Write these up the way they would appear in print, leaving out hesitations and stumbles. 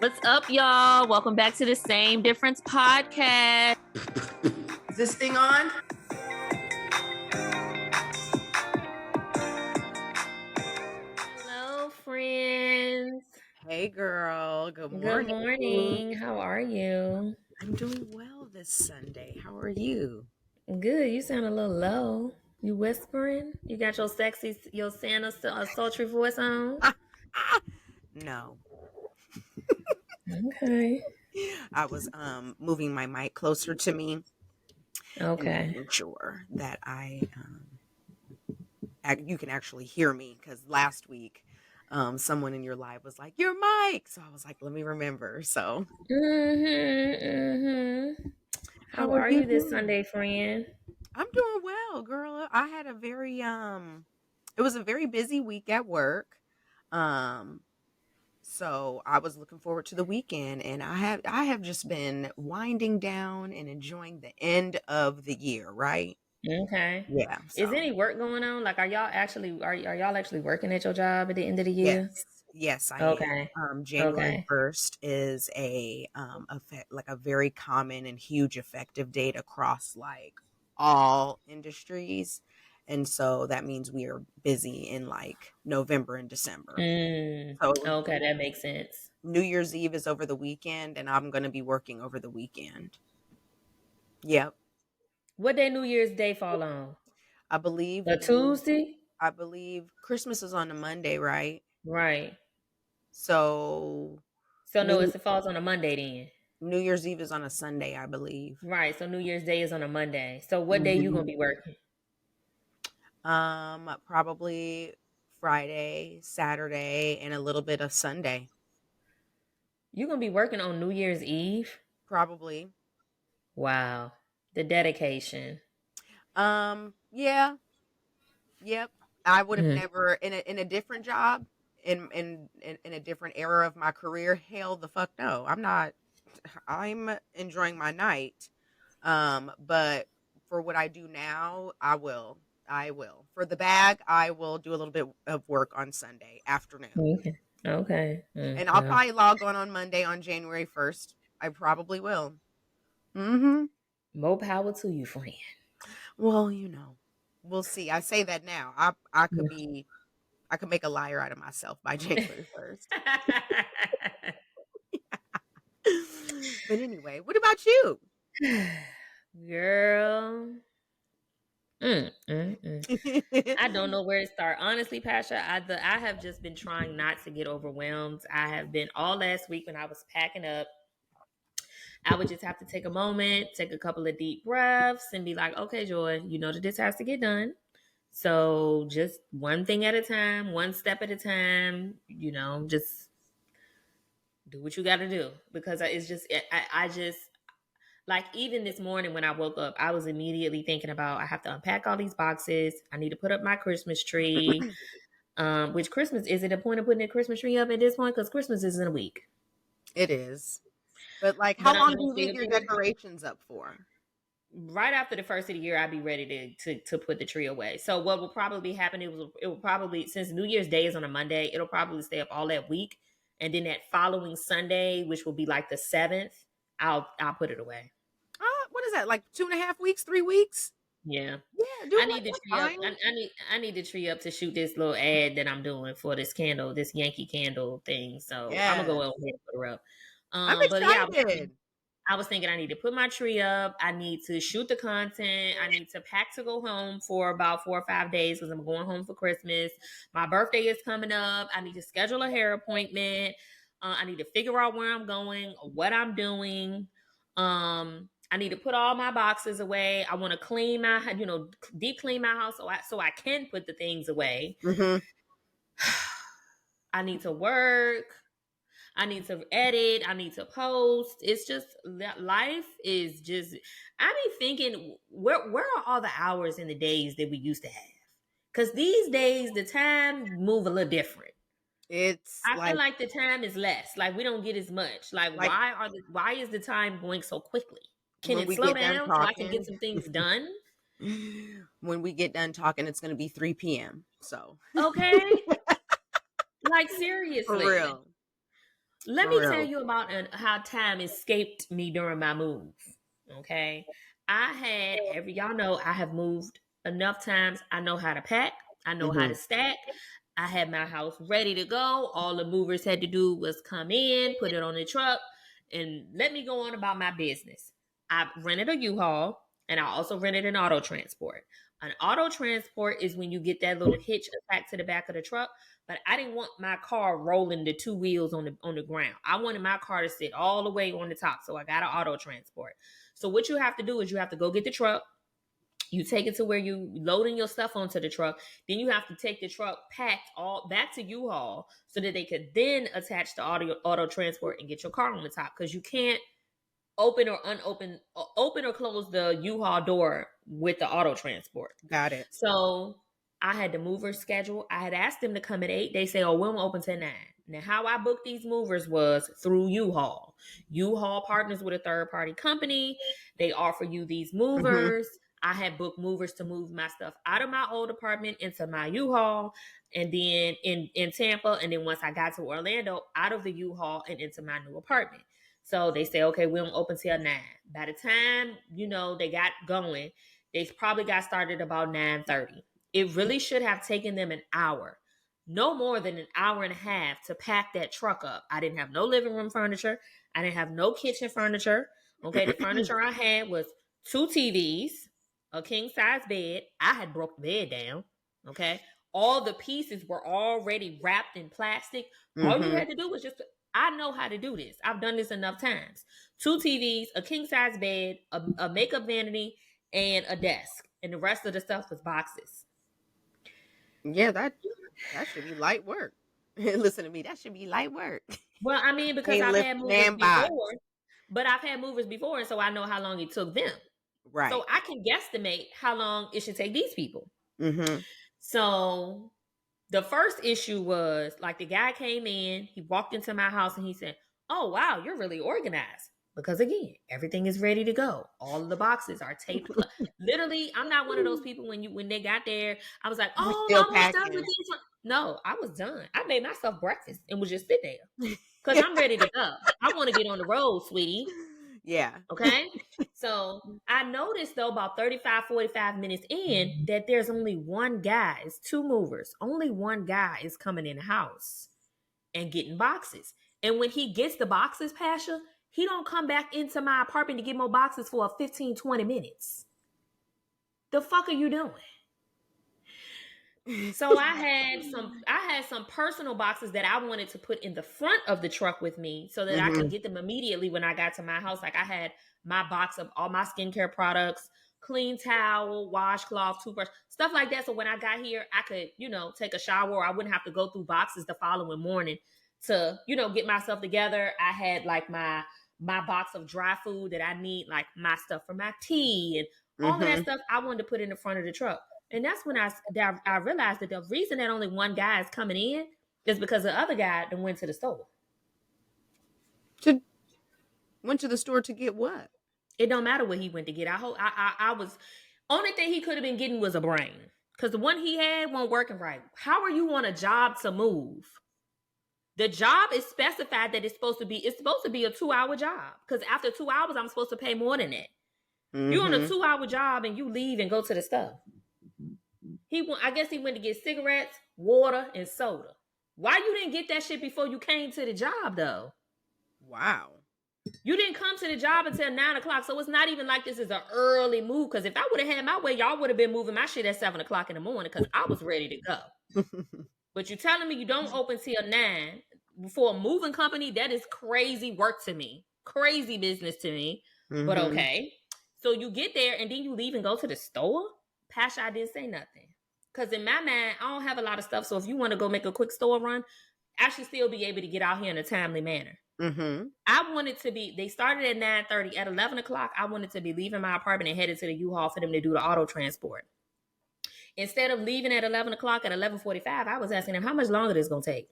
What's up, y'all? Welcome back to the Same Difference podcast. Is this thing on? Hello, friends. Hey, girl. Good morning. Good morning. How are you? I'm doing well this Sunday. How are you? Good. You sound a little low. You whispering? You got your sexy, your Santa sultry voice on? No. Okay. I was moving my mic closer to me and Okay. making sure that you can actually hear me, because last week someone in your live was like, your mic. So I was like, let me remember. So How how are are you you this doing? Sunday, friend? I'm doing well, girl. I had a very it was a very busy week at work. Um So I was looking forward to the weekend, and I have just been winding down and enjoying the end of the year, right? Okay. Yeah. Is So any work going on? Like, are y'all actually working at your job at the end of the year? yes, I am. Okay. January Okay. 1st is like a very common and huge effective date across like all industries. And so that means we are busy in like November and December. So Okay, that makes sense. New Year's Eve is over the weekend, and I'm going to be working over the weekend. Yep. What day New Year's Day fall on? I believe A Tuesday? I believe Christmas is on a Monday, right? Right. So So no, New it falls on a Monday then. New Year's Eve is on a Sunday, I believe. Right. So New Year's Day is on a Monday. So what day you gonna Mhm. be working? Probably Friday, Saturday, and a little bit of Sunday. You gonna be working on New Year's Eve? Probably. Wow. The dedication. Yeah, yep. I would have Mm. never in a different job in a different era of my career. Hell the fuck no. I'm enjoying my night. But for what I do now, I will. I will. For the bag, I will do a little bit of work on Sunday afternoon. Okay. Okay. And I'll Well, probably log on Monday on January 1st. I probably will. Mhm. more power to you, friend. Well, we'll see. I say that now. I could make a liar out of myself by January 1st. But anyway, what about you? Girl. I don't know where to start. Honestly, Pasha, I have just been trying not to get overwhelmed. I have been all last week when I was packing up. I would just have to take a moment, take a couple of deep breaths, and be like, okay, Joy, you know that this has to get done. So just one thing at a time, one step at a time, just do what you got to do. Because it's just, I just, like, even this morning when I woke up, I was immediately thinking about I have to unpack all these boxes. I need to put up my Christmas tree. Which Christmas is it a point of putting a Christmas tree up at this point? Because Christmas is in a week. It is. But like, how But I'm long do you honestly leave your looking decorations up for? right after the first of the year, I'd be ready to put the tree away. So what will probably happen? It will probably, since New Year's Day is on a Monday, it'll probably stay up all that week, and then that following Sunday, which will be like the 7th, I'll put it away. What is that? Like 2.5 weeks, 3 weeks? Yeah. Yeah, do I it like need the that's tree up. fine. I need the tree up to shoot this little ad that I'm doing for this candle, this Yankee candle thing. So I'm gonna go Yes. ahead and put her up. I'm But yeah, excited. I was thinking I need to put my tree up. I need to shoot the content. I need to pack to go home for about 4 or 5 days because I'm going home for Christmas. My birthday is coming up. I need to schedule a hair appointment. I need to figure out where I'm going, what I'm doing. I need to put all my boxes away. I want to clean my, deep clean my house so I can put the things away. Hmm. I need to work. I need to edit. I need to post. It's just life is just. I be thinking, where are all the hours in the days that we used to have? Because these days the time move a little different. It's I feel like the time is less. Like we don't get as much. Like like why is the time going so quickly? Can when it we slow get done down so I can get talking. some things done? When we get done talking, it's going to be 3 p.m. So Okay, like for seriously. real. Let For me tell real. you about how time escaped me during my move. Okay. I had y'all know I have moved enough times. I know how to pack. I know how to Mhm. stack. I had my house ready to go. All the movers had to do was come in, put it on the truck, and let me go on about my business. I rented a U-Haul and I also rented an auto transport. An auto transport is when you get that little hitch attached to the back of the truck, but I didn't want my car rolling the two wheels on the ground. I wanted my car to sit all the way on the top, so I got an auto transport. So what you have to do is you have to go get the truck, you take it to where you loading your stuff onto the truck. Then you have to take the truck packed all back to U-Haul so that they could then attach the auto transport and get your car on the top. Because you can't open or close the U-Haul door with the auto transport. Got it. So I had the mover schedule. I had asked them to come at 8. They say, "Oh, we'll open till 9." Now, how I booked these movers was through U-Haul. U-Haul partners with a third party company. They offer you these Mhm. movers. I had booked movers to move my stuff out of my old apartment into my U-Haul, and then in Tampa, and then once I got to Orlando, out of the U-Haul and into my new apartment. So they say, okay, we don't open till 9. By the time, they got going, they probably got started about 9:30. It really should have taken them an hour. No more than an hour and a half to pack that truck up. I didn't have no living room furniture. I didn't have no kitchen furniture. Okay, the furniture I had was 2 TVs, a king size bed. I had broke the bed down. Okay. All the pieces were already wrapped in plastic. All you Mhm. had to do was just, I know how to do this. I've done this enough times. 2 TVs, a king size bed, a makeup vanity, and a desk. And the rest of the stuff was boxes. Yeah, that should be light work. Listen to me, that should be light work. Well, I mean, because Ain't I've lift had movers damn before, box. but I've had movers before, and so I know how long it took them. So Right. I can guesstimate how long it should take these people. Mhm. So the first issue was like the guy came in, he walked into my house and he said, "Oh, wow, you're really organized." Because again, everything is ready to go. All of the boxes are taped. Literally, I'm not one of those people when they got there, I was like, You were "Oh, I'm still almost done with packing. these." No, I was done. I made myself breakfast and would just sit there because I'm ready to go. I want to get on the road, sweetie. Yeah. Okay. So I noticed though about 35, 45 minutes in that there's only one guy, it's two movers. Only one guy is coming in the house and getting boxes. And when he gets the boxes, Pasha, he don't come back into my apartment to get more boxes for a 15, 20 minutes. The fuck are you doing? So I had some personal boxes that I wanted to put in the front of the truck with me so that I could Mhm. get them immediately when I got to my house. Like I had my box of all my skincare products, clean towel, washcloth, toothbrush, stuff like that. So when I got here, I could, take a shower. Or I wouldn't have to go through boxes the following morning to, get myself together. I had like my box of dry food that I need, like my stuff for my tea and all of that Mhm. stuff I wanted to put in the front of the truck. And that's when I realized that the reason that only one guy is coming in is because the other guy then went to the store. To Went to the store to get what? It don't matter what he went to get. I hope I was only thing he could have been getting was a brain because the one he had wasn't working right. How are you on a job to move? The job is specified that it's supposed to be a 2 hour job because after 2 hours I'm supposed to pay more than that. You're on a Mhm. 2 hour job and you leave and go to the stuff. I guess he went to get cigarettes, water, and soda. Why you didn't get that shit before you came to the job though? Wow. You didn't come to the job until 9 o'clock, so it's not even like this is an early move. Because if I would have had my way, y'all would have been moving my shit at 7 o'clock in the morning because I was ready to go. But you're telling me you don't open till 9 for a moving company? That is crazy work to me, crazy business to me. But Mhm. okay, so you get there and then you leave and go to the store. Pasha, I didn't say nothing because in my mind, I don't have a lot of stuff. So if you want to go make a quick store run, I should still be able to get out here in a timely manner. Mhm. I wanted to be. They started at 9:30. At 11 o'clock, I wanted to be leaving my apartment and headed to the U-Haul for them to do the auto transport. Instead of leaving at 11 o'clock, at 11:45, I was asking them how much longer this gonna take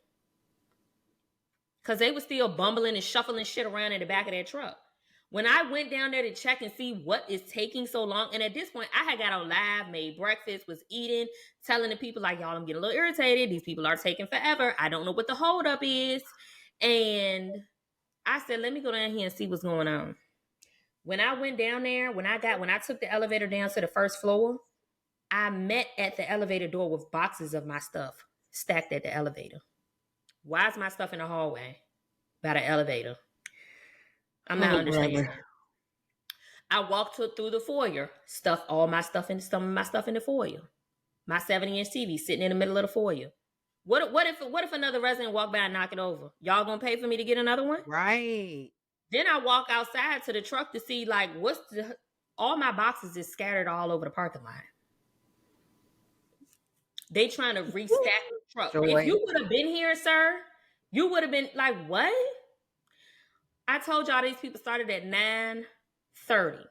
because they were still bumbling and shuffling shit around in the back of their truck. When I went down there to check and see what is taking so long, and at this point, I had got on live, made breakfast, was eating, telling the people like, y'all, I'm getting a little irritated. These people are taking forever. I don't know what the holdup is. And I said, let me go down here and see what's going on. When I went down there, when I took the elevator down to the first floor, I met at the elevator door with boxes of my stuff stacked at the elevator. Why is my stuff in the hallway by the elevator? I'm not Oh, understanding. brother. I walked through the foyer, stuffed all my stuff in some of my stuff in the foyer. My 70-inch TV sitting in the middle of the foyer. What if another resident walk by and knock it over? Y'all gonna pay for me to get another one? Right. Then I walk outside to the truck to see like all my boxes is scattered all over the parking lot. They trying to restack the truck. If Joy. you would have been here, sir, you would have been like, what? I told y'all these people started at 9:30.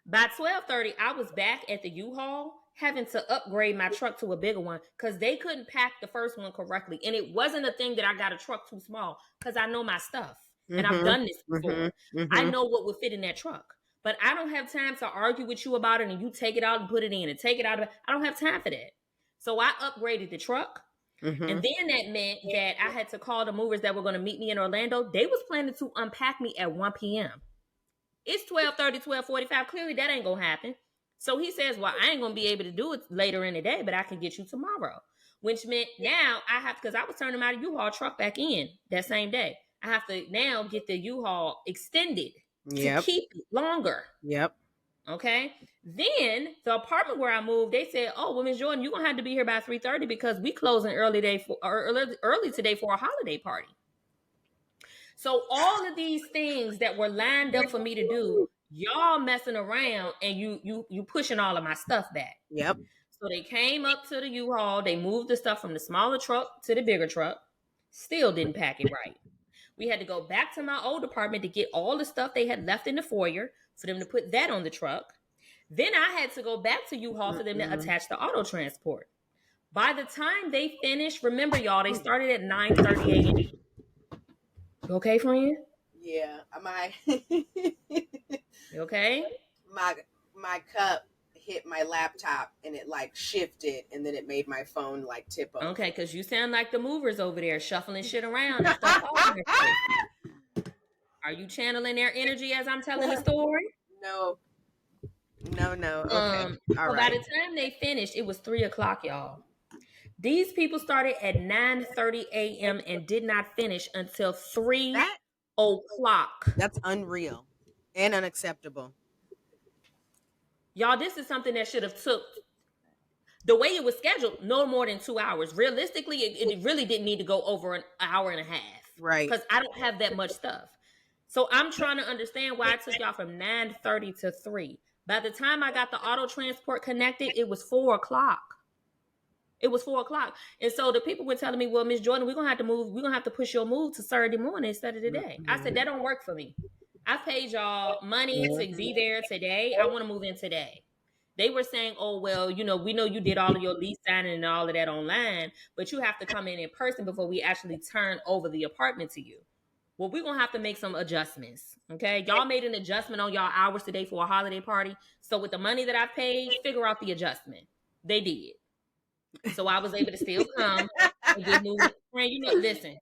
By 12:30, I was back at the U-Haul having to upgrade my truck to a bigger one because they couldn't pack the first one correctly. And it wasn't a thing that I got a truck too small because I know my stuff. And I've done this before. I know what would fit in that truck. But I don't have time to argue with you about it and you take it out and put it in and take it out of it. I don't have time for that. So I upgraded the truck. And then that meant that I had to call the movers that were going to meet me in Orlando. They was planning to unpack me at 1 p.m. It's 12:30, 12:45. Clearly that ain't going to happen. So he says, well, I ain't going to be able to do it later in the day, but I can get you tomorrow. Which meant now I have, because I was turning my U-Haul truck back in that same day. I have to now get the U-Haul extended to keep it longer. Yep. Okay. Then the apartment where I moved, they said, oh, well, Ms. Jordan, you're going to have to be here by 3:30 because we closing early today for a holiday party. So all of these things that were lined up for me to do, y'all messing around and you pushing all of my stuff back. Yep. So they came up to the U-Haul. They moved the stuff from the smaller truck to the bigger truck. Still didn't pack it right. We had to go back to my old apartment to get all the stuff they had left in the foyer for them to put that on the truck. Then I had to go back to U-Haul for them to attach the auto transport. By the time they finished, remember y'all, they started at 9:30 a.m. You okay, friend? Yeah. You okay? My cup hit my laptop and it like shifted and then it made my phone like tip over. Okay, because you sound like the movers over there shuffling shit around and stuff. Are you channeling their energy as I'm telling the story? No. Okay. All right. By the time they finished, it was 3:00, y'all. These people started at 9:30 a.m. and did not finish until 3:00. That's unreal and unacceptable. Y'all, this is something that should have took, the way it was scheduled, no more than 2 hours. Realistically, it really didn't need to go over an hour and a half. Right. Because I don't have that much stuff. So I'm trying to understand why it took y'all from 9:30 to 3. By the time I got the auto transport connected, it was 4:00. It was 4:00. And so the people were telling me, well, Miss Jordan, we're going to have to move. We're going to have to push your move to Saturday morning instead of today. I said, that don't work for me. I've paid y'all money to be there today. I want to move in today. They were saying, oh, well, we know you did all of your lease signing and all of that online, but you have to come in person before we actually turn over the apartment to you. Well, we're going to have to make some adjustments. Okay. Y'all made an adjustment on y'all hours today for a holiday party. So with the money that I paid, figure out the adjustment. They did. So I was able to still come and get moved. Friend, listen,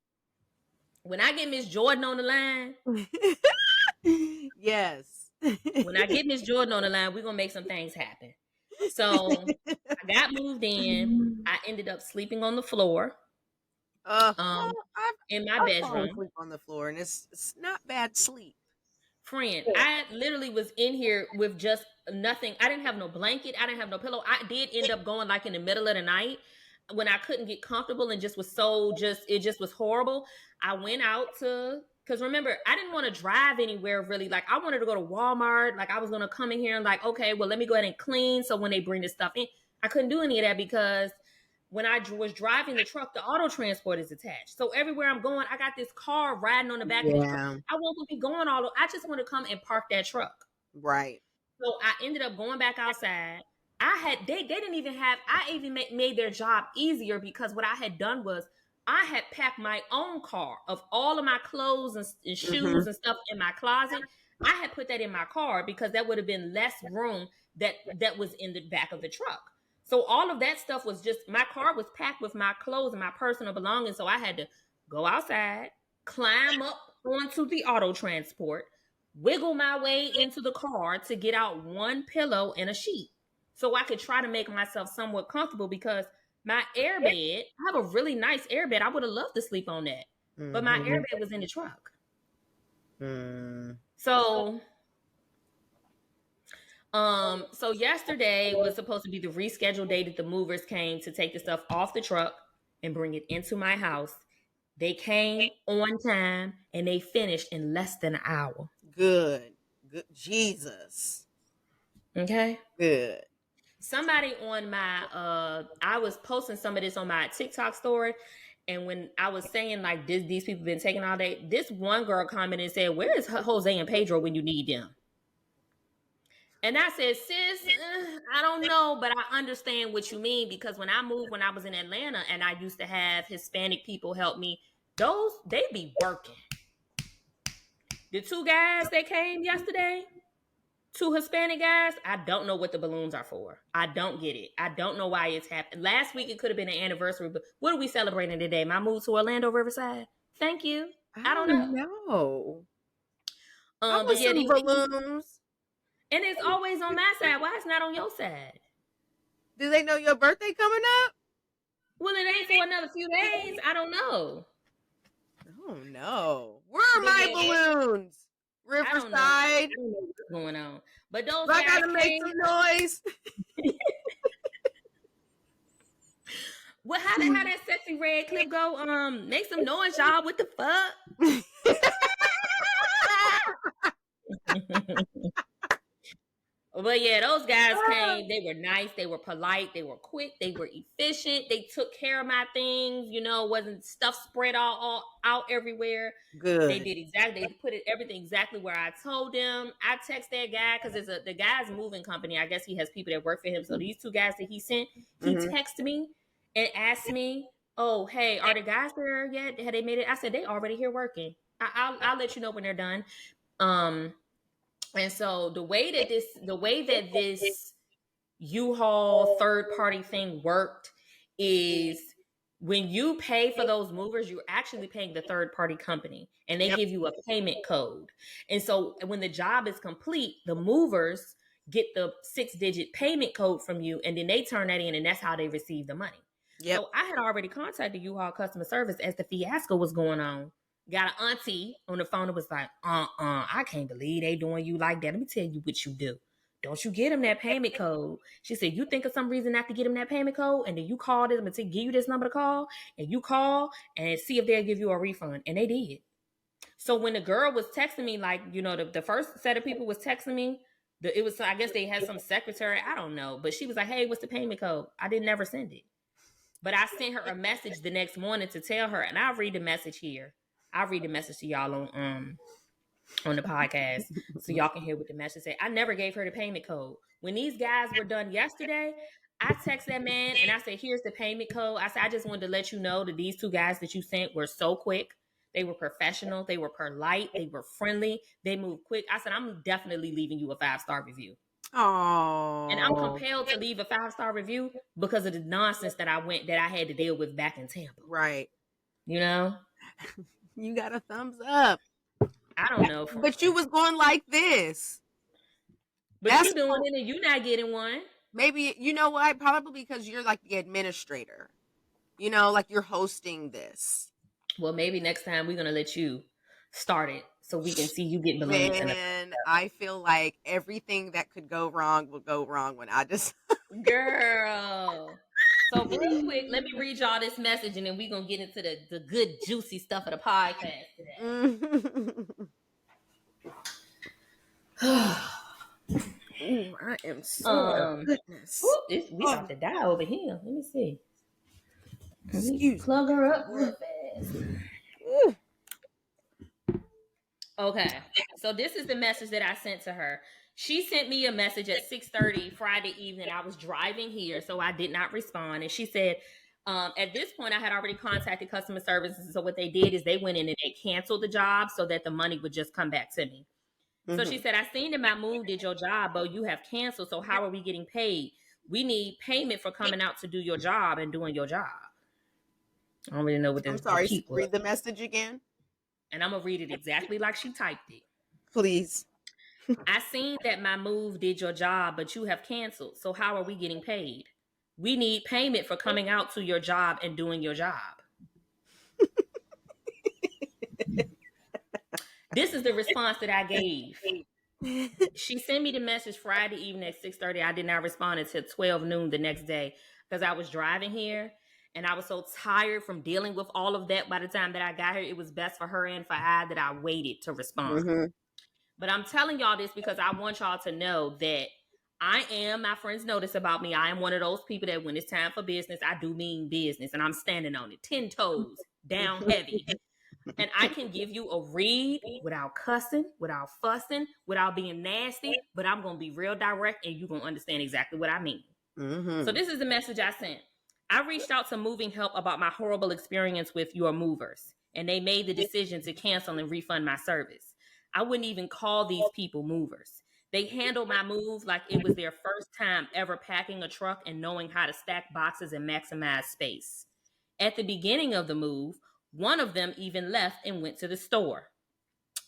when I get Miss Jordan on the line. Yes. When I get Miss Jordan on the line, we're going to make some things happen. So I got moved in. I ended up sleeping on the floor. In my bedroom. Sleep on the floor, and it's not bad sleep. Friend, I literally was in here with just nothing. I didn't have no blanket. I didn't have no pillow. I did end up going like in the middle of the night when I couldn't get comfortable and just was it just was horrible. I went out because remember, I didn't want to drive anywhere really. Like I wanted to go to Walmart. Like I was going to come in here and like, okay, well, let me go ahead and clean. So when they bring this stuff in, I couldn't do any of that because when I was driving the truck, the auto transport is attached. So everywhere I'm going, I got this car riding on the back of the truck. I won't be going I just want to come and park that truck. Right. So I ended up going back outside. They didn't even have, I even made their job easier because what I had done was I had packed my own car of all of my clothes and shoes and stuff in my closet. I had put that in my car because that would have been less room that was in the back of the truck. So all of that stuff was just, my car was packed with my clothes and my personal belongings. So I had to go outside, climb up onto the auto transport, wiggle my way into the car to get out one pillow and a sheet so I could try to make myself somewhat comfortable because my airbed, I have a really nice airbed. I would have loved to sleep on that. But my Mm-hmm. airbed was in the truck. Mm. So so yesterday was supposed to be the rescheduled day that the movers came to take the stuff off the truck and bring it into my house. They came on time and they finished in less than an hour. Good. Good. Jesus. Okay. Good. Somebody on my I was posting some of this on my TikTok story, and when I was saying like these people been taking all day, this one girl commented and said, "Where is Jose and Pedro when you need them?" And I said, "Sis, I don't know, but I understand what you mean because when I moved when I was in Atlanta and I used to have Hispanic people help me, those they be working. The two guys that came yesterday, two Hispanic guys, I don't know what the balloons are for. I don't get it. I don't know why it's happened. Last week it could have been an anniversary, but what are we celebrating today? My move to Orlando Riverside. Thank you. I I don't know. don't know. I But want yeah, some balloons. and it's always on my side. Why it's not on your side? Do they know your birthday coming up? Well, it ain't for another few days. I don't know. Oh no. Where are But my yeah, balloons? I don't know. I Riverside. don't know what's going on. But those I guys gotta make came. some noise. Well, how that sexy red clip go? Make some noise, y'all. What the fuck? But yeah, those guys came. They were nice. They were polite. They were quick. They were efficient. They took care of my things. You know, wasn't stuff spread all out everywhere. They Good. did exactly. They put everything exactly where I told them. I text that guy because the guy's moving company. I guess he has people that work for him. So these two guys that he sent, he Mm-hmm. texted me and asked me, "Oh, hey, are the guys there yet? Had they made it?" I said, "They already here working. I'll let you know when they're done." Um, and so the way that this U-Haul third party thing worked is when you pay for those movers, you're actually paying the third party company and they Yep. give you a payment code. And so when the job is complete, the movers get the 6-digit payment code from you and then they turn that in and that's how they receive the money. Yep. So I had already contacted U-Haul customer service as the fiasco was going on. Got an auntie on the phone that was like, I can't believe they doing you like that. Let me tell you what you do. Don't you get them that payment code. She said, you think of some reason not to get them that payment code, and then you call them and give you this number to call, and you call and see if they'll give you a refund. And they did. So when the girl was texting me, like, you know, the first set of people was texting me, it was, I guess they had some secretary, I don't know. But she was like, hey, what's the payment code? I didn't never send it. But I sent her a message the next morning to tell her, and I'll read the message here. I'll read the message to y'all on the podcast so y'all can hear what the message said. I never gave her the payment code. When these guys were done yesterday, I text that man and I said, here's the payment code. I said, I just wanted to let you know that these two guys that you sent were so quick. They were professional. They were polite. They were friendly. They moved quick. I said, I'm definitely leaving you a 5-star review. Oh. And I'm compelled to leave a 5-star review because of the nonsense that I had to deal with back in Tampa. Right. You know? You got a thumbs up. I don't know. But you was going like this. But you doing it and you not getting one. Maybe, you know what? Probably because you're like the administrator. You know, like you're hosting this. Well, maybe next time we're going to let you start it so we can see you get balloons. Man, I feel like everything that could go wrong will go wrong when I just... Girl. So real quick, let me read y'all this message and then we're going to get into the good, juicy stuff of the podcast today. Ooh, I am so goodness. We about to die over here. Let me see. Excuse plug her up real fast. Ooh. Okay, so this is the message that I sent to her. She sent me a message at 6:30 Friday evening. I was driving here, so I did not respond. And she said, at this point, I had already contacted customer services. So what they did is they went in and they canceled the job so that the money would just come back to me. Mm-hmm. So she said, I seen that my move did your job, but you have canceled. So how are we getting paid? We need payment for coming out to do your job and doing your job. I don't really know what this. I'm sorry. Read the message again. and I'm going to read it exactly like she typed it. Please. I seen that my move did your job, but you have canceled. So how are we getting paid? We need payment for coming out to your job and doing your job. This is the response that I gave. She sent me the message Friday evening at 6:30. I did not respond until 12 noon the next day because I was driving here and I was so tired from dealing with all of that. By the time that I got here, it was best for her and for I that I waited to respond. Mm-hmm. But I'm telling y'all this because I want y'all to know that I am, my friends know this about me, I am one of those people that when it's time for business, I do mean business. And I'm standing on it, 10 toes, down heavy. And I can give you a read without cussing, without fussing, without being nasty, but I'm going to be real direct and you're going to understand exactly what I mean. Mm-hmm. So this is the message I sent. I reached out to Moving Help about my horrible experience with your movers, and they made the decision to cancel and refund my service. I wouldn't even call these people movers. They handled my move like it was their first time ever packing a truck and knowing how to stack boxes and maximize space. At the beginning of the move, one of them even left and went to the store.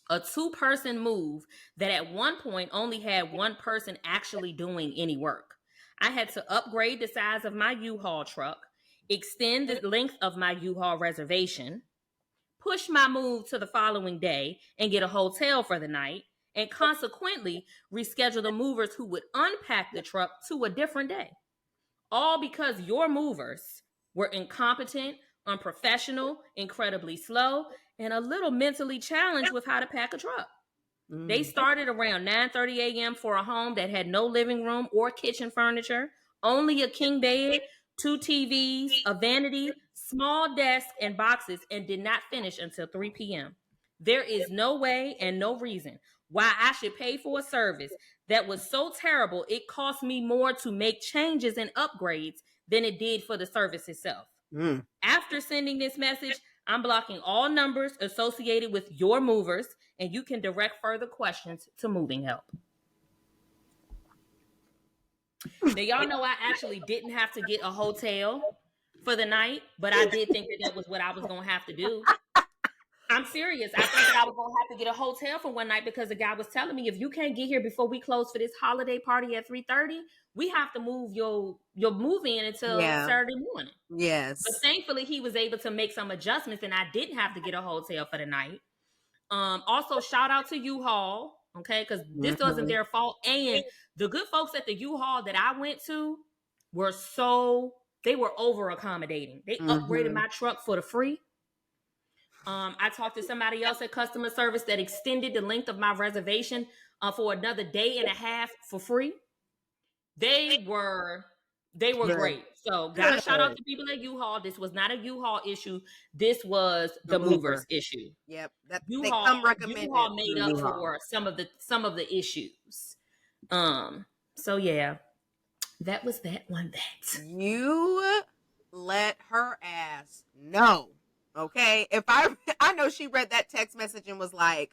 A two-person move that at one point only had one person actually doing any work. I had to upgrade the size of my U-Haul truck, extend the length of my U-Haul reservation, push my move to the following day and get a hotel for the night, and consequently reschedule the movers who would unpack the truck to a different day. All because your movers were incompetent, unprofessional, incredibly slow, and a little mentally challenged with how to pack a truck. They started around 9:30 a.m. for a home that had no living room or kitchen furniture, only a king bed, two TVs, a vanity, small desk, and boxes, and did not finish until 3 p.m. There is no way and no reason why I should pay for a service that was so terrible it cost me more to make changes and upgrades than it did for the service itself. After sending this message, I'm blocking all numbers associated with your movers, and you can direct further questions to Moving Help. Now, y'all know I actually didn't have to get a hotel for the night, but I did think that was what I was going to have to do. I'm serious. I thought that I was going to have to get a hotel for one night because the guy was telling me, if you can't get here before we close for this holiday party at 3:30, we have to move your move in until Saturday morning. Yes. But thankfully, he was able to make some adjustments and I didn't have to get a hotel for the night. Also, shout out to U-Haul, okay, because this wasn't their fault. And the good folks at the U-Haul that I went to they were over accommodating. They upgraded my truck for the free. I talked to somebody else at customer service that extended the length of my reservation for another day and a half for free. They were great. So gotta shout out to people at U-Haul. This was not a U-Haul issue. This was the movers issue. Yep. That U-Haul made up for some of the issues. So yeah, that was that one that you let her ass know. Okay, if I know she read that text message and was like,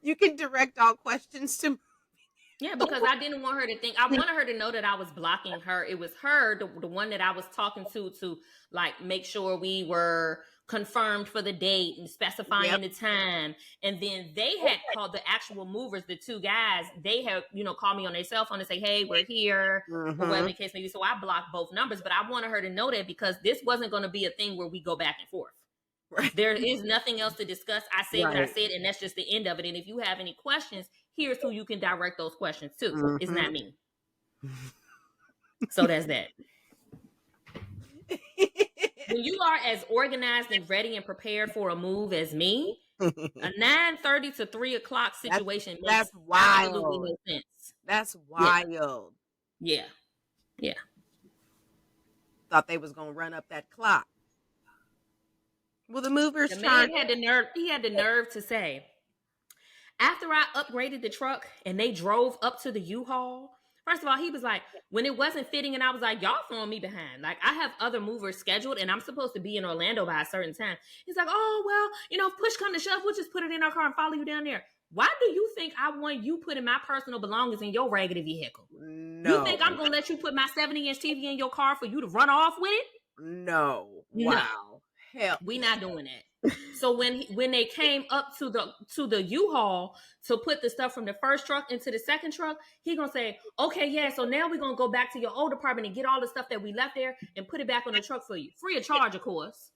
you can direct all questions to me. Yeah, because I didn't want her to think. I wanted her to know that I was blocking her. It was her, the one that I was talking to like make sure we were confirmed for the date and specifying the time. And then they had called the actual movers, the two guys. They had called me on their cell phone and say, "Hey, we're here," or whatever the case may be. So I blocked both numbers, but I wanted her to know that because this wasn't going to be a thing where we go back and forth. Right. There is nothing else to discuss. I said what I said, and that's just the end of it. And if you have any questions, here's who you can direct those questions to. It's not me. So that's that. When you are as organized and ready and prepared for a move as me, a 9:30 to 3 o'clock situation that's makes wild. absolutely no sense. That's wild. Yeah. Thought they was gonna run up that clock. Well, the movers man had the nerve. He had the nerve to say, after I upgraded the truck and they drove up to the U-Haul, first of all, he was like, when it wasn't fitting, and I was like, y'all throwing me behind. Like, I have other movers scheduled and I'm supposed to be in Orlando by a certain time. He's like, oh, well, if push come to shove, we'll just put it in our car and follow you down there. Why do you think I want you putting my personal belongings in your raggedy vehicle? You think I'm No. gonna let you put my 70-inch TV in your car for you to run off with it? No. No, Wow. Hell. we not doing that. So when they came up to the U-Haul to put the stuff from the first truck into the second truck, he gonna say, okay, yeah, so now we're gonna go back to your old apartment and get all the stuff that we left there and put it back on the truck for you. Free of charge, of course.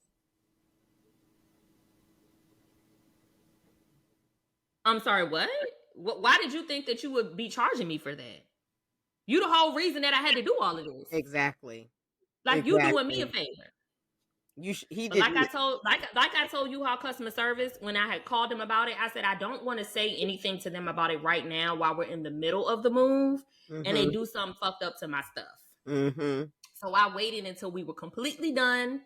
I'm sorry, what? Why did you think that you would be charging me for that? You the whole reason that I had to do all of this. Exactly. Like you doing me a Exactly. favor. He But did me. like I told you, how customer service, when I had called them about it, I said I don't want to say anything to them about it right now while we're in the middle of the move and they Mm-hmm. do something fucked up to my stuff. Mm-hmm. So I waited until we were completely done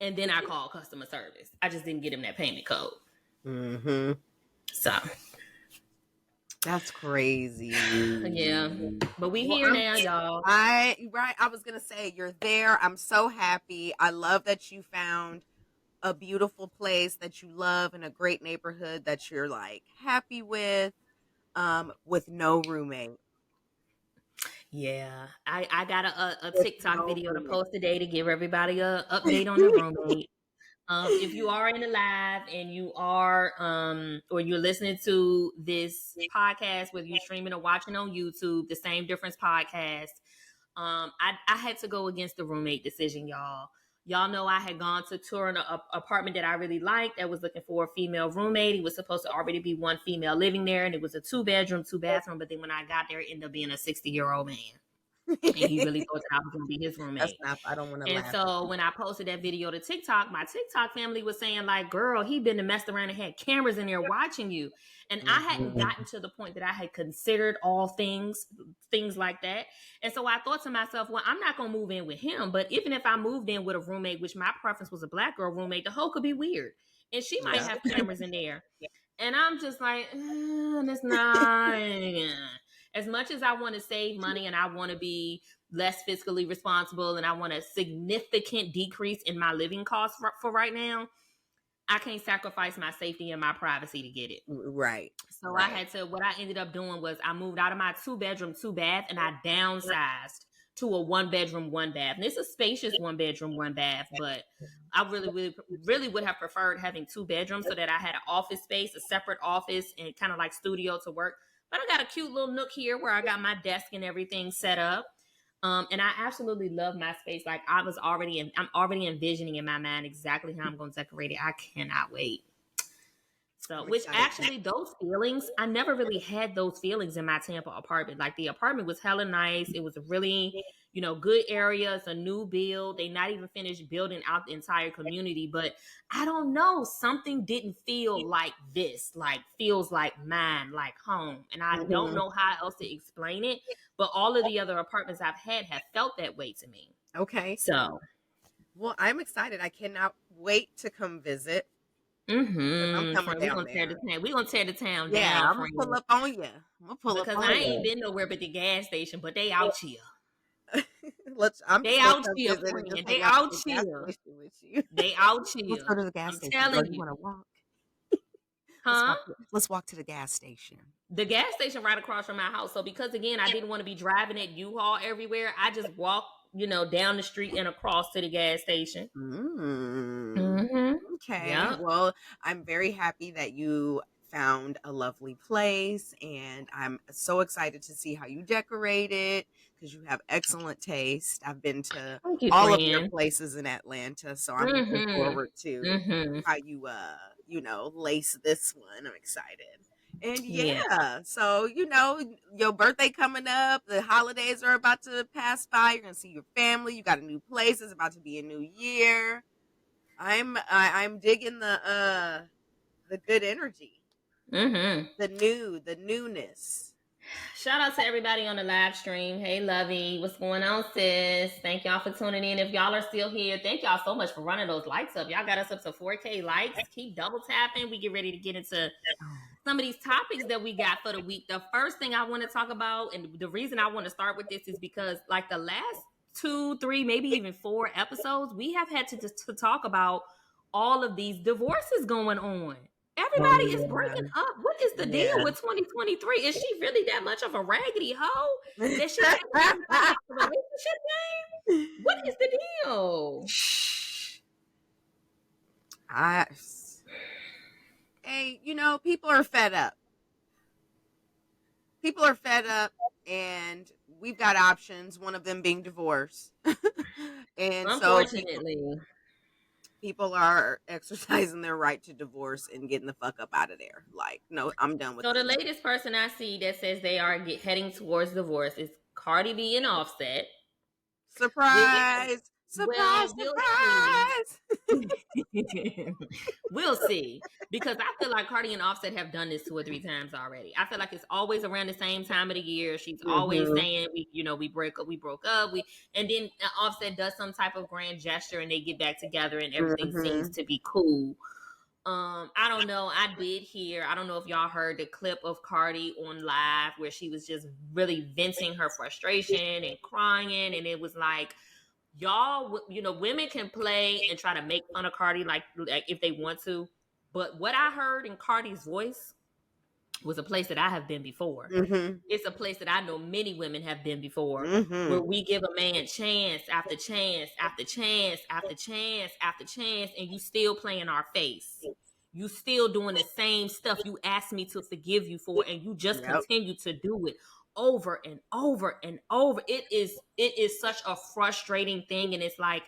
and then I called customer service. I just didn't get them that payment code. Mm-hmm. So That's crazy. yeah. But we Well, here now, y'all. I was gonna say you're there. I'm so happy. I love that you found a beautiful place that you love in a great neighborhood that you're like happy with no roommate. Yeah. I got a With TikTok no video to roommate. post today to give everybody a update on the roommate. If you are in the live and you are or you're listening to this podcast, whether you're streaming or watching on YouTube, the Same Difference podcast, I had to go against the roommate decision, y'all. Y'all know I had gone to tour an apartment that I really liked that was looking for a female roommate. It was supposed to already be one female living there, and it was a 2-bedroom, 2-bathroom. But then when I got there, it ended up being a 60-year-old man. And he really thought that I was going to be his That's roommate. not. I don't want to And laugh at so you. when I posted that video to TikTok, my TikTok family was saying, like, girl, he been to messed around and had cameras in there watching you. And I hadn't Mhm. gotten to the point that I had considered all things like that. And so I thought to myself, well, I'm not going to move in with him. But even if I moved in with a roommate, which my preference was a black girl roommate, the whole could be weird. And she might Yeah. have cameras in there. And I'm just like, that's not. As much as I want to save money and I want to be less fiscally responsible and I want a significant decrease in my living costs for right now, I can't sacrifice my safety and my privacy to get it. Right. So I Right. had to, what I ended up doing was I moved out of my 2-bedroom, 2-bath and I downsized to a 1-bedroom, 1-bath. And it's a spacious 1-bedroom, 1-bath, but I really would have preferred having 2 bedrooms so that I had an office space, a separate office and kind of like studio to work. But I got a cute little nook here where I got my desk and everything set up. And I absolutely love my space. Like I'm already envisioning in my mind exactly how I'm going to decorate it. I cannot wait. So, I'm which excited. actually, those feelings, I never really had those feelings in my Tampa apartment. Like the apartment was hella nice. It was a really, good area. It's a new build. They not even finished building out the entire community. But I don't know, something didn't feel like this, like feels like mine, like home. And I don't Mhm. know how else to explain it. But all of the other apartments I've had have felt that way to me. Okay. So, Well, I'm excited. I cannot wait to come visit because I'm coming friend, down there. we're gonna tear the town Yeah, down, I'm gonna friend. pull up on you. I'm gonna pull up Because I on ain't you. been nowhere but the gas station, but they out here. I'm They just gonna out come here, visit and just friend. They hang out out at the gas here. station with you. They out Let's here. go to the gas I'm station, girl. telling You you. want to walk? Huh? Let's walk to the gas station. The gas station right across from my house. So because again, I didn't want to be driving at U-Haul everywhere, I just walked, down the street and across to the gas station. Mm. Mm-hmm. Okay. Yep. Well, I'm very happy that you found a lovely place, and I'm so excited to see how you decorate it because you have excellent taste. I've been to Thank you, all of your friend. places in Atlanta, so I'm looking Mm-hmm. forward to Mm-hmm. how you lace this one. I'm excited. And Yeah. yeah, so your birthday coming up, the holidays are about to pass by. You're gonna see your family. You got a new place. It's about to be a new year. I'm digging the good energy, Mm-hmm. the newness. Shout out to everybody on the live stream. Hey, Lovey. What's going on, sis? Thank y'all for tuning in. If y'all are still here, thank y'all so much for running those likes up. Y'all got us up to 4K likes. Keep double tapping. We get ready to get into some of these topics that we got for the week. The first thing I want to talk about, and the reason I want to start with this is because, like, the last 2, 3, maybe even 4 episodes, we have had to talk about all of these divorces going on. Everybody Oh is yeah. breaking up. What is the deal Yeah. with 2023? Is she really that much of a raggedy hoe that she taking everybody out the relationship game? What is the deal? I, hey, people are fed up. People are fed up, and we've got options. One of them being divorce, and so Unfortunately. people are exercising their right to divorce and getting the fuck up out of there. Like, no, I'm done with So the this. latest person I see that says they are heading towards divorce is Cardi B and Offset. Surprise! Surprise! Well, we'll see. Surprise! We'll see. Because I feel like Cardi and Offset have done this 2 or 3 times already. I feel like it's always around the same time of the year. She's always Mm-hmm. saying we broke up, and then Offset does some type of grand gesture and they get back together and everything seems Mm-hmm. to be cool. I don't know. I don't know if y'all heard the clip of Cardi on live where she was just really venting her frustration and crying, and it was like, y'all, women can play and try to make fun of Cardi like if they want to, but what I heard in Cardi's voice was a place that I have been before. Mm-hmm. It's a place that I know many women have been before, where Mm-hmm. we give a man chance after chance after chance after chance after chance, and you still play in our face. You still doing the same stuff you asked me to forgive you for, and you just Yep. continue to do it over and over and over. It is such a frustrating thing, and it's like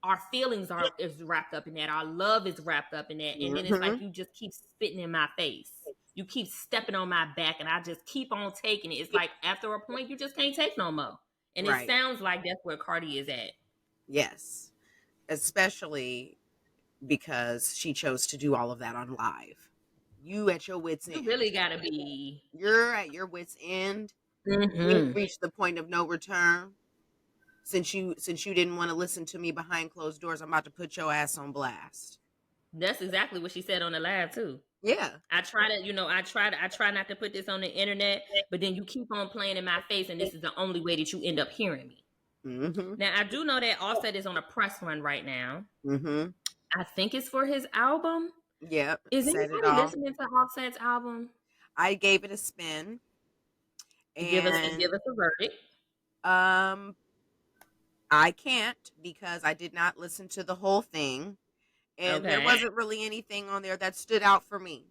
our feelings are is wrapped up in that. Our love is wrapped up in that, and then it's Mm-hmm. like you just keep spitting in my face. You keep stepping on my back, and I just keep on taking it. It's like after a point, you just can't take no more. And it Right. sounds like that's where Cardi is at. Yes. Especially because she chose to do all of that on live. You at your wits You end. really gotta be. You're at your wits end. We've Hmm. reached the point of no return. Since you didn't want to listen to me behind closed doors, I'm about to put your ass on blast. That's exactly what she said on the live too. Yeah. I try to, I try not to put this on the internet, but then you keep on playing in my face, and this is the only way that you end up hearing me. Mm-hmm. Now I do know that Offset is on a press run right now. Mm-hmm. I think it's for his album. Yep. Is Said it anybody all. listening to Offset's album? I gave it a spin, Give and us a verdict. um I can't because I did not listen to the whole thing, and there Okay. wasn't really anything on there that stood out for me.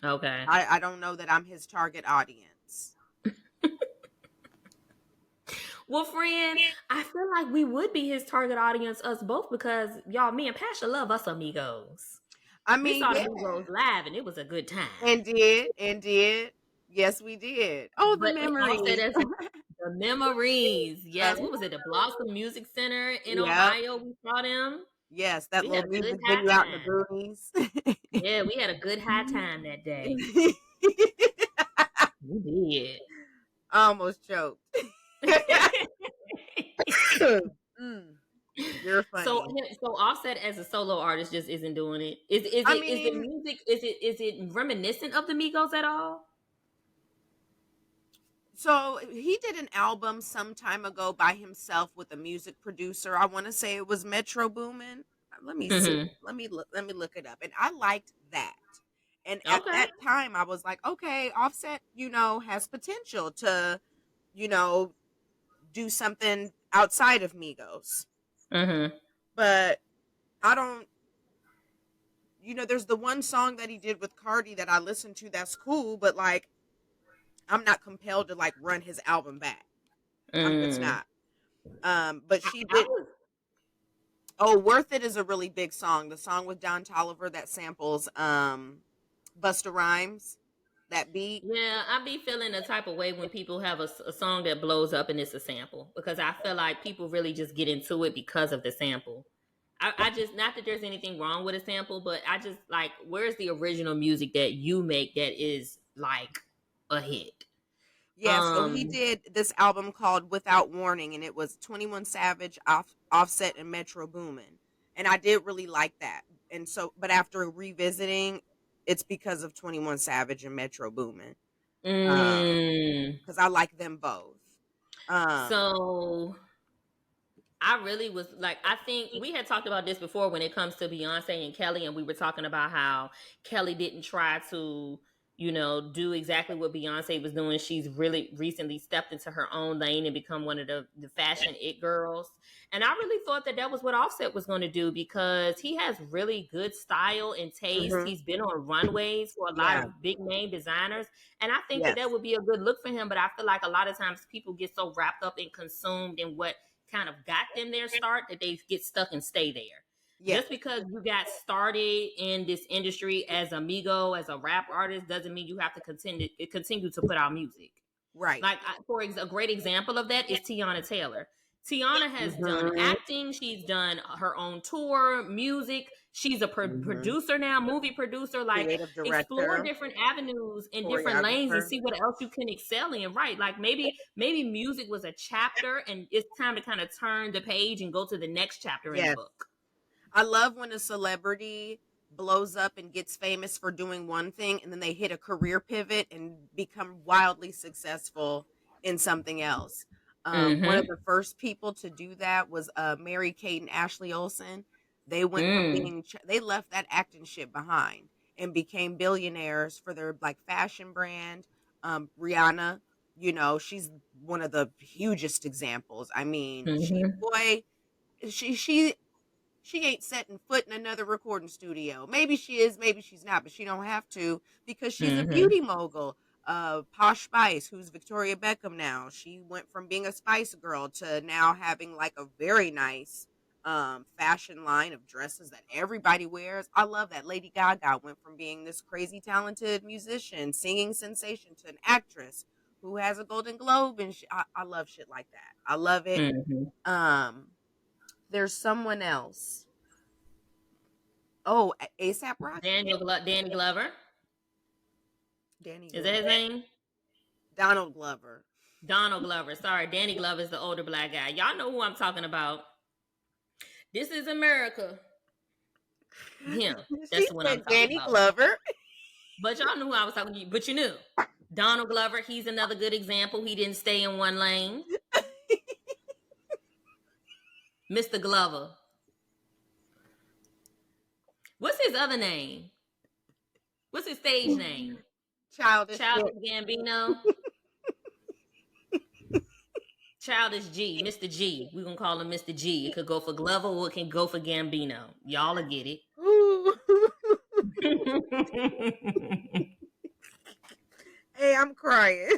Okay. I don't know that I'm his target audience. Well, friend, I feel like we would be his target audience, us both, because y'all, me and Pasha love us amigos. I We mean, saw the yeah, Migos live, and it was a good time. and did. Yes, we did. Oh, the But Offset memories. as the memories, Uh, yes. What was it? The Blossom Music Center in yep. Ohio. We saw them. Yes, that We had little a good music high venue out in the time. boonies. Yeah, we had a good high time that day. We did. I almost choked. Mm, you're So, funny. so Offset as a solo artist just isn't doing it. I Is the mean, music is it reminiscent of the Migos at all? so he did an album some time ago by himself with a music producer. I want to say it was Metro Boomin. Let me see. Hmm. Let me look it up. And I liked that. And at Okay. that time I was like, okay, Offset, has potential to, you know, do something outside of Migos. Hmm. But I don't, there's the one song that he did with Cardi that I listened to that's cool, but like I'm not compelled to like run his album back. I'm just Mm. not. But I, she I did. was Oh, Worth It is a really big song. The song with Don Tolliver that samples Busta Rhymes, that beat. Yeah, I be feeling the type of way when people have a song that blows up and it's a sample, because I feel like people really just get into it because of the sample. I just, not that there's anything wrong with a sample, but I just like, where's the original music that you make that is like a hit? Yeah, so he Um, did this album called Without Warning, and it was 21 Savage, Offset, and Metro Boomin. And I did really like that. And so, but after revisiting, it's because of 21 Savage and Metro Boomin. mm, Because I like them both. Um, so I really was like, I think we had talked about this before when it comes to Beyonce and Kelly, and we were talking about how Kelly didn't try to, do exactly what Beyonce was doing. She's really recently stepped into her own lane and become one of the fashion it girls. And I really thought that was what Offset was going to do because he has really good style and taste. Hmm. He's been on runways for a lot Yeah. of big name designers. And I think that Yes. would be a good look for him. But I feel like a lot of times people get so wrapped up and consumed in what kind of got them their start that they get stuck and stay there. Yes. Just because you got started in this industry as amigo, as a rap artist, doesn't mean you have to continue to put out music. Right. Like, a great example of that is Tiana Taylor. Tiana has done Hmm. acting. She's done her own tour, music. She's a Hmm. producer now, movie producer. Like, Creative explore director, different avenues and different lanes and choreographer. see what else you can excel in. Right? Like, maybe music was a chapter, and it's time to kind of turn the page and go to the next chapter in the Yes. book. I love when a celebrity blows up and gets famous for doing one thing and then they hit a career pivot and become wildly successful in something else. One of Mm-hmm. the first people to do that was Mary Kate and Ashley Olsen. They went from Mm. they left that acting shit behind and became billionaires for their like fashion brand. Rihanna, she's one of the hugest examples. I mean, Mm-hmm. she she ain't setting foot in another recording studio. Maybe she is, maybe she's not, but she don't have to because she's a Mm-hmm. beauty mogul. Posh Spice, who's Victoria Beckham now, she went from being a Spice Girl to now having like a very nice fashion line of dresses that everybody wears. I love that. Lady Gaga went from being this crazy talented musician, singing sensation, to an actress who has a Golden Globe, and I love shit like that. I love it. Mm-hmm. Um, there's someone else. Oh, ASAP Rocky, Danny Glover. Danny Is that his Glover, name? Donald Glover. Donald Glover. Sorry, Danny Glover is the older black guy. Y'all know who I'm talking about. This is America. Him. She That's the one I'm said talking Danny about. Glover. But y'all knew who I was talking to. But you knew. Donald Glover, he's another good example. He didn't stay in one lane. Mr. Glover. What's his other name? What's his stage name? Childish Childish Gambino. Gambino. Childish G. Mr. G. We're going to call him Mr. G. It could go for Glover or it can go for Gambino. Y'all will get it. Ooh. Hey, I'm crying.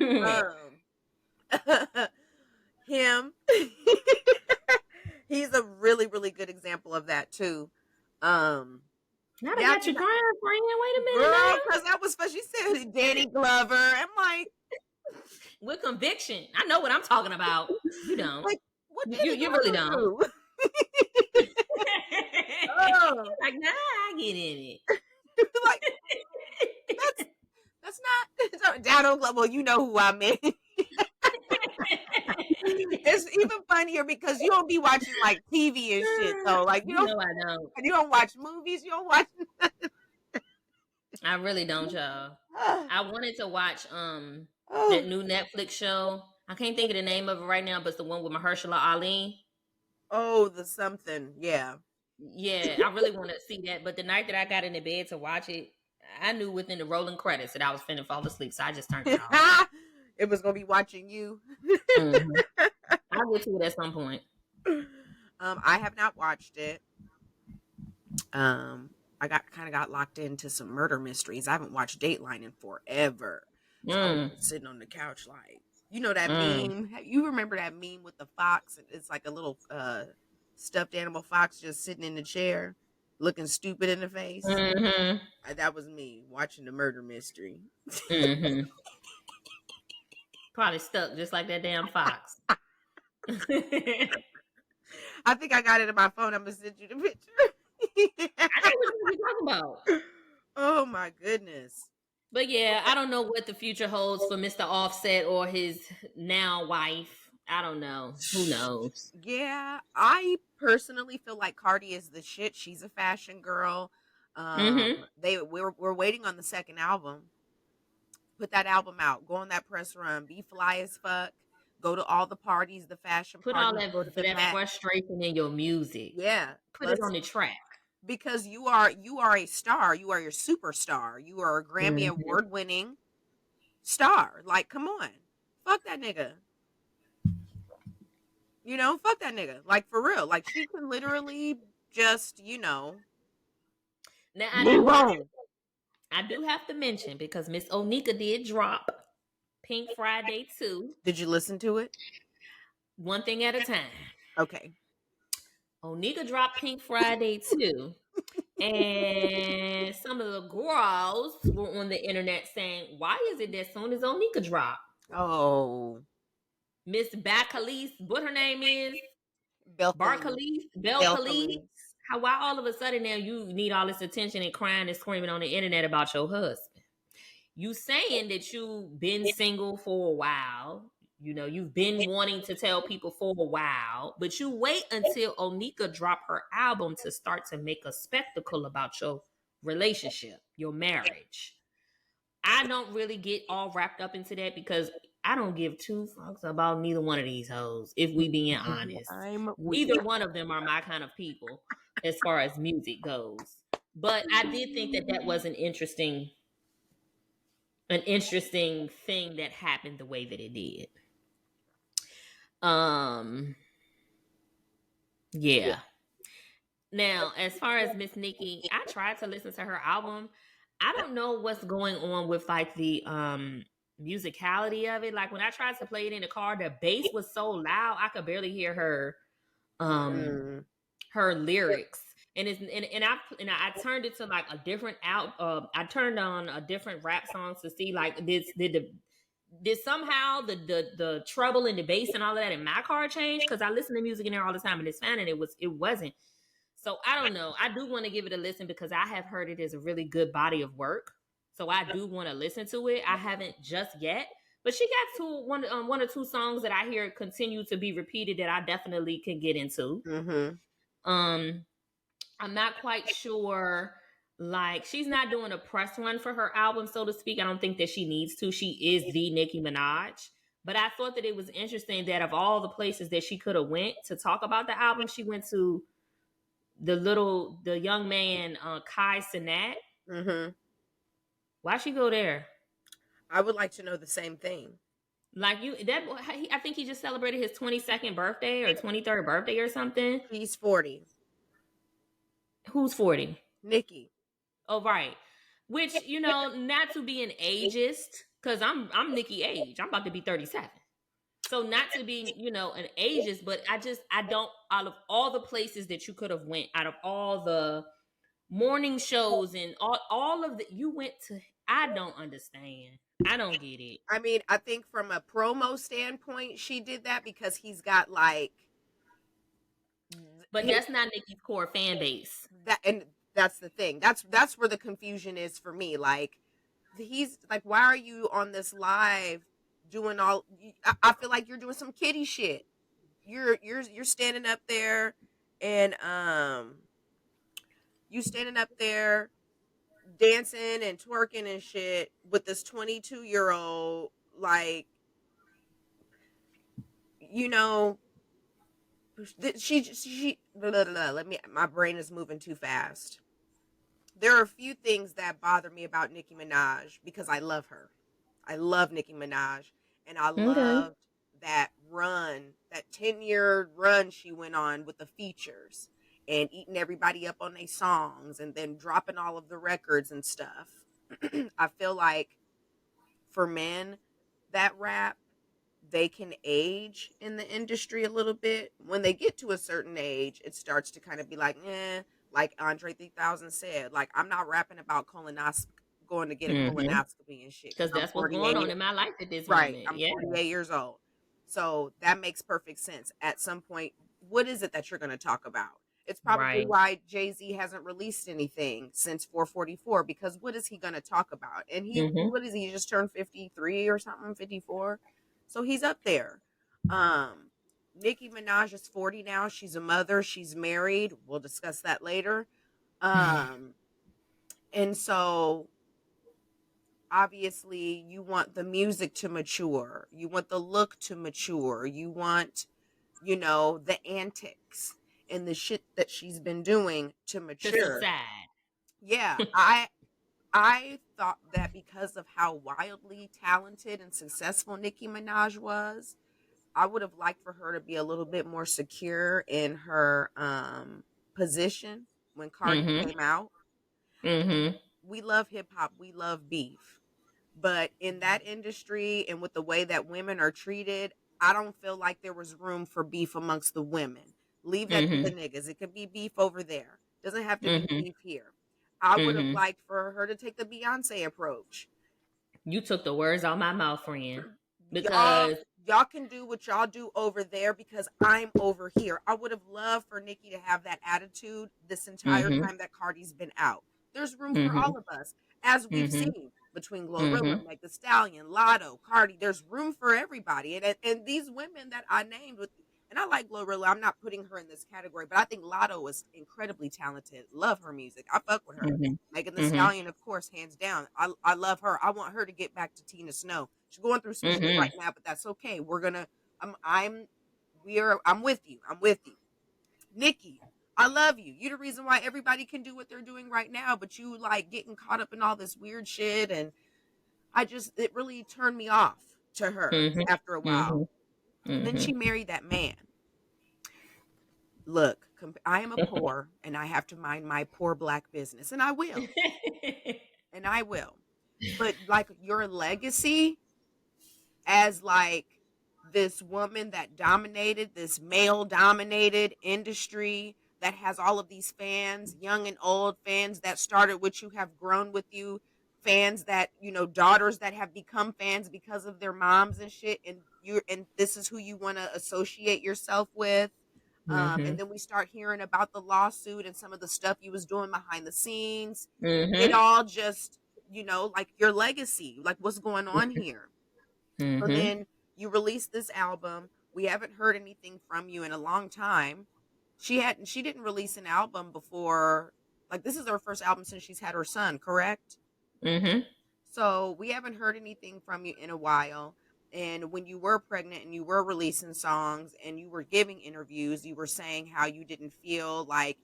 um, him. He's a really, really good example of that too. Um, Now I yeah, I got think you crying, friend. Wait a minute girl, now. because that was what she said. Danny Glover. I'm With conviction. I know what I'm talking about. You don't. like, what You Danny you really Glover don't. do? Oh, Like, nah, I get in like it. that's not Donald Glover. Well, you know who I mean. It's even funnier because you don't be watching like TV and shit though. Like You know I don't. you don't watch movies. You don't watch. I really don't, y'all. I wanted to watch that Oh, new Netflix show. I can't think of the name of it right now, but it's the one with Mahershala Ali. oh, the something. Yeah. Yeah, I really want to see that. But the night that I got into bed to watch it, I knew within the rolling credits that I was finna fall asleep, so I just turned it off. It was gonna be watching you. Hmm. I'll get to it at some point. I have not watched it. I got locked into some murder mysteries. I haven't watched Dateline in forever, so I was Mm, just sitting on the couch like, that mm, meme. You remember that meme with the fox? It's like a little stuffed animal fox just sitting in the chair, looking stupid in the face. mm-hmm, That was me watching the murder mystery. mm-hmm. Probably stuck just like that damn fox. I I think I got it in my phone. I'm gonna send you the know picture. what you're talking about. Oh my goodness. But yeah, I don't know what the future holds for Mr. Offset or his now wife. I don't know. Who knows? Yeah, I personally feel like Cardi is the shit. She's a fashion girl. Mm-hmm. We're waiting on the second album. Put that album out. Go on that press run. Be fly as fuck. Go to all the parties, the fashion Put all parties, that go to the that Met. frustration in your music. Yeah, Put it on let's the track. because you are a star. You are your superstar. You are a Grammy Mhm. award winning star. Like, come on, fuck that nigga. Fuck that nigga. Like for real. Like she can literally just Now move on. I do have to mention because Miss Onika did drop Pink Friday 2, Did you listen to it? one thing at a time. Okay. Onika dropped Pink Friday 2. And some of the girls were on the internet saying, why is it that soon as Onika drop, Oh, Miss Bacalise, what her name is? Belcalis. Barcalise? Belcalise? Belcalis. Why all of a sudden now you need all this attention and crying and screaming on the internet about your husband? You saying that you've been single for a while. You know, you've been wanting to tell people for a while, but you wait until Onika drop her album to start to make a spectacle about your relationship, your marriage. I don't really get all wrapped up into that because I don't give two fucks about neither one of these hoes, if we being honest. I'm weak. Either one of them are my kind of people as far as music goes. But I did think that that was an interesting thing that happened the way that it did. Um Yeah. yeah. Now, as far as Miss Nikki, I tried to listen to her album. I don't know what's going on with like the musicality of it. Like when I tried to play it in the car, the bass was so loud I could barely hear um Mm. her lyrics. And I turned it to like a different I turned on a different rap songs to see like this did somehow the treble and the bass and all of that in my car change, because I listen to music in there all the time and it's fine, and it wasn't. So I don't know. I do want to give it a listen because I have heard it is a really good body of work. So I do want to listen to it. I haven't just yet, but she got one or two songs that I hear continue to be repeated that I definitely can get into. Mm-hmm. Um, I'm not quite sure. Like she's not doing a press run for her album, so to speak. I don't think that she needs to. She is the Nicki Minaj. But I thought that it was interesting that of all the places that she could have went to talk about the album, she went to the young man Kai Sinat. Mm-hmm. Why she go there? I would like to know the same thing. Like I think he just celebrated his 22nd birthday or 23rd birthday or something. He's 40. Who's 40? Nikki. Oh, right. Which, not to be an ageist, because I'm Nikki age. I'm about to be 37. So not to be, an ageist, but I don't, out of all the places that you could have went, out of all the morning shows and all of the you went to, I don't understand. I don't get it. I mean, I think from a promo standpoint, she did that because he's got like But that's not Nikki's core fan base. that, and that's the thing. That's where the confusion is for me. Like, he's like, why are you on this live doing all? I feel like you're doing some kiddie shit. You're standing up there, and you standing up there dancing and twerking and shit with this 22-year-old, like, you know she blah, blah, blah, let me my brain is moving too fast. There are a few things that bother me about Nicki Minaj because I love her. I love Nicki Minaj, and I Okay. loved that run, that 10-year run she went on with the features and eating everybody up on their songs and then dropping all of the records and stuff. I feel like for men that rap, they can age in the industry a little bit. When they get to a certain age, it starts to kind of be like, like Andre 3000 said, like, I'm not rapping about going to get a Mm-hmm. colonoscopy and shit because Because I'm that's what's going 48. on in my life at this Right. moment. I'm Yeah. 48 years old. So that makes perfect sense. At some point, what is it that you're going to talk about? It's probably Right. why Jay-Z hasn't released anything since 444, because what is he going to talk about? And Mm-hmm. what is he just turned 53 or something, 54? So he's up there. Um, Nicki Minaj is 40 now. She's a mother. She's married. We'll discuss that later. Um, and so obviously you want the music to mature, you want the look to mature, you want, the antics and the shit that she's been doing to To mature. subside. Yeah, I thought that because of how wildly talented and successful Nicki Minaj was, I would have liked for her to be a little bit more secure in her position when Cardi Mm-hmm. came out. Mm-hmm. We love hip hop, we love beef. But in that industry and with the way that women are treated, I don't feel like there was room for beef amongst the women. Leave that to the Mm-hmm. niggas. It could be beef over there. Doesn't have to be Mm-hmm. beef here. I would have Mm-hmm. liked for her to take the Beyonce approach. You took the words out my mouth, friend. y'all Because y'all can do what y'all do over there because I'm over here. I would have loved for Nikki to have that attitude this entire mm-hmm. time that Cardi's been out. There's room for Mm-hmm. all of us, as we've Mm-hmm. seen between Glorilla, Mm-hmm. Meg The Stallion, Lotto, Cardi. There's room for everybody, and these women that I named with. And I like Glorilla. I'm not putting her in this category, but I think Lotto is incredibly talented. Love her music. I fuck with her. Mm-hmm. Megan The Mm-hmm. Stallion, of course, hands down. I love her. I want her to get back to Tina Snow. She's going through some shit Mm-hmm. right now, but that's okay. I'm with you. I'm with you. Nikki, I love you. You're the reason why everybody can do what they're doing right now, but you like getting caught up in all this weird shit, and it really turned me off to her Mm-hmm. after a while. Mm-hmm. And then she Mm-hmm. married that man. Look, I am a poor and I have to mind my poor black business, and I will. And I will. But like your legacy as like this woman that dominated this male dominated industry that has all of these fans, young and old, fans that started with you, have grown with you, fans that, daughters that have become fans because of their moms and shit, and this is who you want to associate yourself with. And Mm-hmm. then we start hearing about the lawsuit and some of the stuff you was doing behind the scenes. It Mm-hmm. all just, like your legacy, like what's going on here. So Mm-hmm. then you release this album. We haven't heard anything from you in a long time. She didn't release an album before, like this is her first album since she's had her son, correct? Mm-hmm. So we haven't heard anything from you in a while. And when you were pregnant and you were releasing songs and you were giving interviews, you were saying how you didn't feel like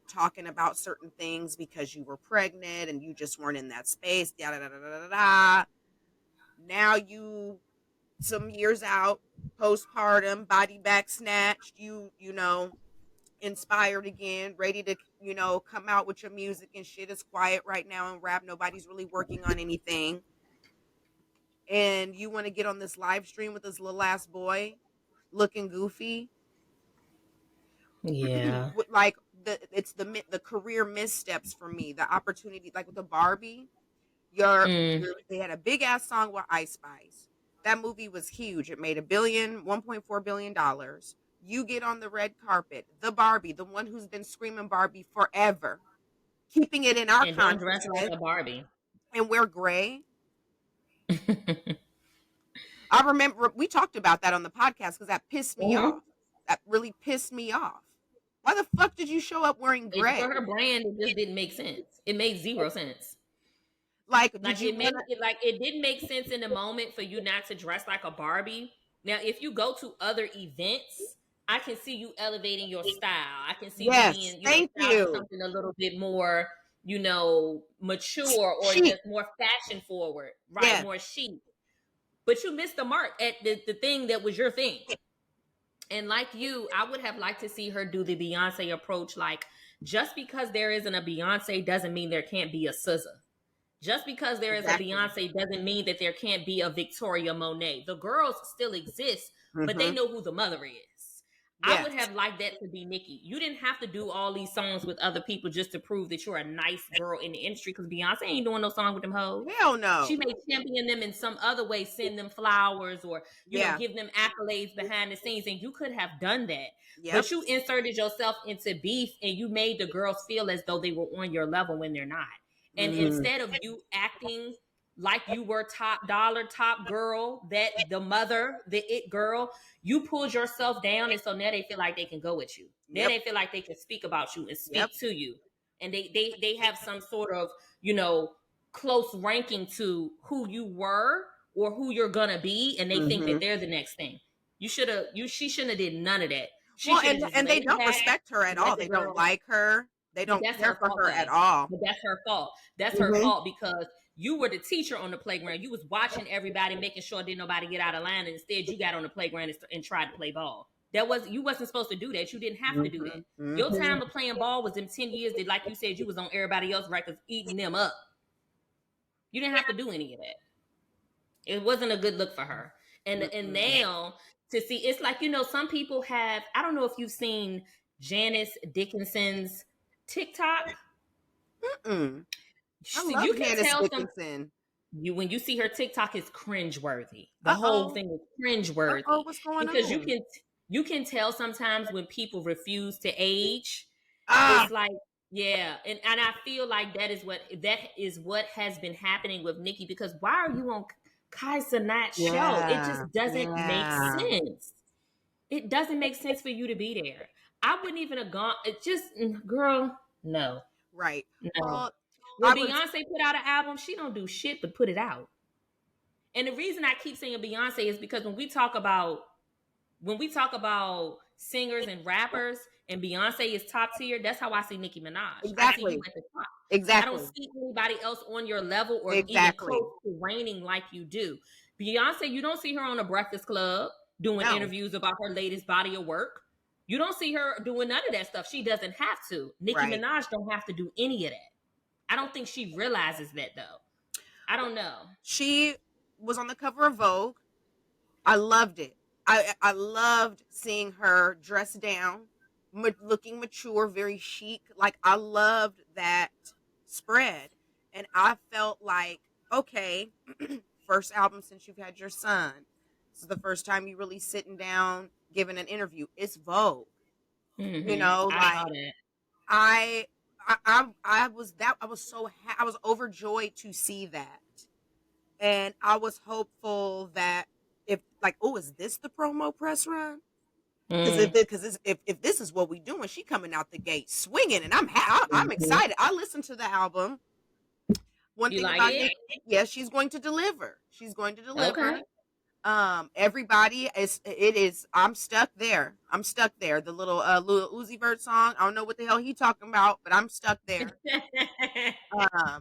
talking about certain things because you were pregnant and you just weren't in that space. Da da da da da da. Da. Now you some years out, postpartum, body back snatched, inspired again, ready to, come out with your music and shit. Is quiet right now and rap. Nobody's really working on anything. And you want to get on this live stream with this little ass boy looking goofy. Yeah. Like the career missteps for me, the opportunity, like with the Barbie. Mm. They had a big ass song with Ice Spice. That movie was huge. It made $1.4 billion. You get on the red carpet, the Barbie, the one who's been screaming Barbie forever, keeping it in our And don't dress like consciousness, a Barbie. and wear gray. I remember we talked about that on the podcast because that pissed me Mm-hmm. off. That really pissed me off. Why the fuck did you show up wearing It, for gray? her brand, it just didn't make sense. It made zero sense. Like, did Like you it made want to? it like it didn't make sense in the moment for you not to dress like a Barbie. Now, if you go to other events, I can see you elevating your style. I can see you Yes, being, thank styling you. something a little bit more, mature or Chic. just more fashion forward, right? Yes. More chic. But you missed the mark at the thing that was your thing. And like you, I would have liked to see her do the Beyonce approach. Like, just because there isn't a Beyonce doesn't mean there can't be a SZA. Just because there is a Exactly. Beyonce doesn't mean that there can't be a Victoria Monet. The girls still exist, but they Mm-hmm. know who the mother is. I would Yes. have liked that to be Nicki. You didn't have to do all these songs with other people just to prove that you're a nice girl in the industry because Beyonce ain't doing no song with them hoes. Hell She no. may champion them in some other way, send them flowers or, Yeah. give them accolades behind the scenes. And you could have done that. Yep. But you inserted yourself into beef and you made the girls feel as though they were on your level when they're not. And Mm-hmm. instead of you acting like you were top dollar, top girl, that the mother, the it girl, you pulled yourself down. And so now they feel like they can go with you. Now Yep. they feel like they can speak about you and Yep. speak to you. And they have some sort of, you know, close ranking to who you were or who you're gonna be, and they think that Mhm. they're the next thing. She shouldn't have did none of that. She Well, should have just and they laid don't back respect her at and let all. the They don't girl. like her. They But don't that's care her for fault, her at though. all. But that's her fault. That's her Mhm. fault because you were the teacher on the playground. You was watching everybody, making sure didn't nobody get out of line, and instead you got on the playground and tried to play ball. That was you wasn't supposed to do that. You didn't have to do that. Mhm. Your Mhm. time of playing ball was in 10 years. That, like you said, you was on everybody else's records, eating them up. You didn't have to do any of that. It wasn't a good look for her. And Mm-mm. now to see, it's like some people have. I don't know if you've seen Janice Dickinson's TikTok. Mm-mm. I So love you can Janice tell some Dickinson. when you see her TikTok is cringeworthy. The whole Uh-oh. thing is Uh-oh, cringeworthy what's going because on? you can tell sometimes when people refuse to age. Ah, It's like yeah, and I feel like that is what has been happening with Nikki because why are you on Kai Cenat's show? It yeah. just doesn't make Yeah. sense. It doesn't make sense for you to be there. I wouldn't even have gone. It just girl, no, Right. no. Well, When I was Beyonce put out an album, she don't do shit but put it out. And the reason I keep saying Beyonce is because when we talk about singers and rappers and Beyonce is top tier, that's how I see Nicki Minaj. I see you exactly. at the top. I don't Exactly. see anybody else on your level or even Exactly. close to reigning like you do. Beyonce, you don't see her on a Breakfast Club doing No. interviews about her latest body of work. You don't see her doing none of that stuff. She doesn't have to. Nicki Right. Minaj don't have to do any of that. I don't think she realizes that though. I don't know. She was on the cover of Vogue. I loved it. I loved seeing her dressed down, looking mature, very chic. Like I loved that spread, and I felt like okay, first album since you've had your son. This is the first time you really sitting down giving an interview. It's Vogue, I saw like that. I. I was so I was overjoyed to see that, and I was hopeful that if like, oh, is this the promo press run? Because Mm, if this is what we doing, she coming out the gate swinging, and I'm mhm. excited. I listened to the album. One You thing like about it? Nick, yes, she's going to deliver. She's going to Okay. deliver. Everybody is it is. I'm stuck there. I'm stuck there. The little Lil Uzi Vert song. I don't know what the hell he talking about, but I'm stuck there.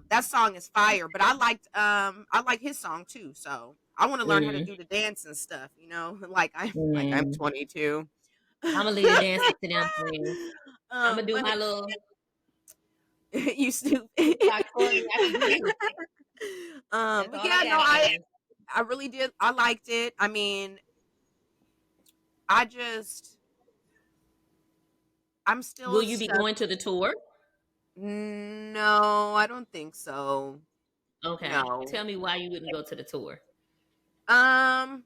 That song is fire, but I like his song too. So I want to learn how to Mm, do the dance and stuff. Like I'm mm. 22. I'm gonna leave the dancing to them friends. I'm gonna do But my little you stupid. TikTok choreo. I can do me. That's But all I yeah, no, gotta do. I really did. I liked it. I mean, I just I'm Will still you be stuck. going to the tour? No, I don't think so. Okay. No. Tell me why you wouldn't go to the tour. Um,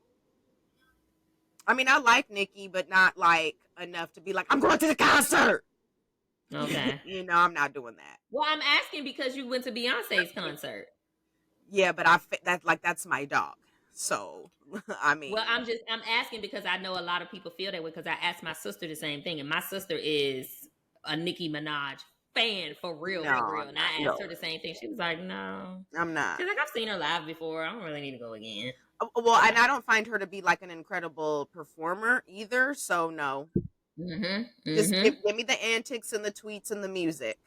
I mean, I like Nikki, but not like enough to be like, I'm going to the concert. Okay. I'm not doing that. Well, I'm asking because you went to Beyonce's concert. Yeah, but that's my dog. So, I Well, mean, I'm asking because I know a lot of people feel that way because I asked my sister the same thing, and my sister is a Nicki Minaj fan no, for real. I'm And not. I asked her No, the same thing. She was like, "No." I'm not. She's like, "I've seen her live before. I don't really need to go again." Well, So, and I don't find her to be like an incredible performer either. So no, just mm-hmm. give me the antics and the tweets and the music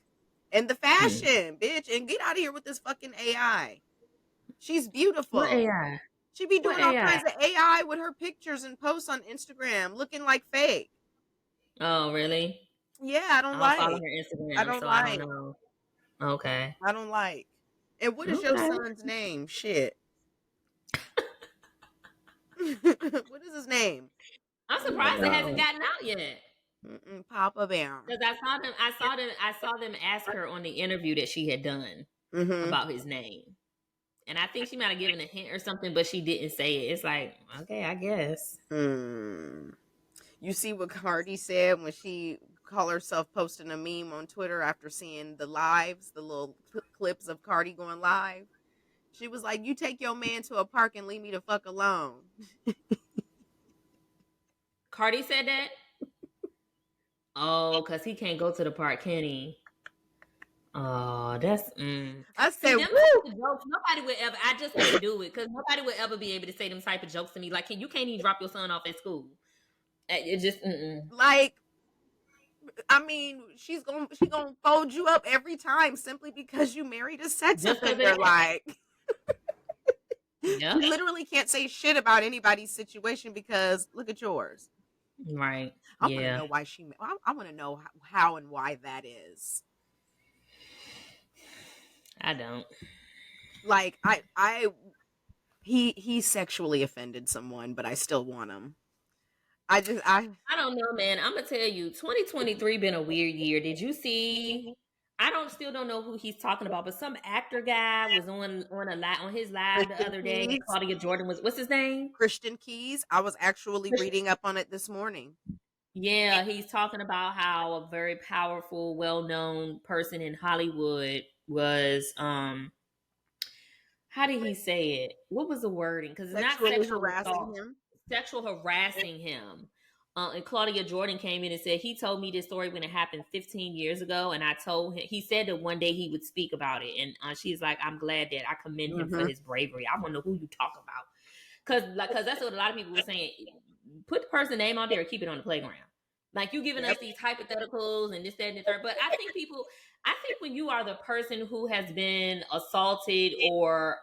and the Hmm. fashion, bitch, and get out of here with this fucking AI. She's What beautiful. AI? She be What doing all AI? kinds of AI with her pictures and posts on Instagram, looking like fake. Oh, really? Yeah, I don't I don't follow like. her I Instagram, don't so I don't like. know. Okay. I don't like. And what is your Okay. son's name? Shit. What is his name? I'm I want to surprised it hasn't know. gotten out yet. Papa Bear. Because I saw them ask her on the interview that she had done Mm-hmm. about his name. And I think she might have given a hint or something, but she didn't say it. It's like, okay, I guess. Hmm. You see what Cardi said when she called herself posting a meme on Twitter after seeing the lives, the little clips of Cardi going live. She was like, "You take your man to a park and leave me the fuck alone." Cardi said that? Oh, because he can't go to the park, can he? Oh, that's I see said, them type woo! of jokes. Nobody would ever. I just couldn't do it because nobody would ever be able to say them type of jokes to me. Like, you can't even drop your son off at school. It just Like, I mean, she gonna fold you up every time simply because you married a sex just because of offender. that. Like, Yep. you literally can't say shit about anybody's situation because look at yours. Right. I want to Yeah. know why she. I want to know how and why that is. I don't. Like, he sexually offended someone, but I still want him. I I don't know, man. I'm gonna tell you, 2023 been a weird year. Did you see? I don't still don't know who he's talking about, but some actor guy was on a on his live the Christian other day, and Keys. Claudia Jordan was what's his name? Christian Keys. I was actually reading up on it this morning. Yeah, he's talking about how a very powerful, well-known person in Hollywood was how did he say it? What was the wording? Because it's not Sexually sexual harassing assault, him. sexual harassing him. And Claudia Jordan came in and said he told me this story when it happened 15 years ago, and I told him. He said that one day he would speak about it, and she's like, "I'm glad that I commend him for Mm-hmm. his bravery." I want to know who you talk about, because that's what a lot of people were saying. Put the person name on there or keep it on the playground. Like, you giving us Yep. these hypotheticals and this, that, and the third. But I think when you are the person who has been assaulted or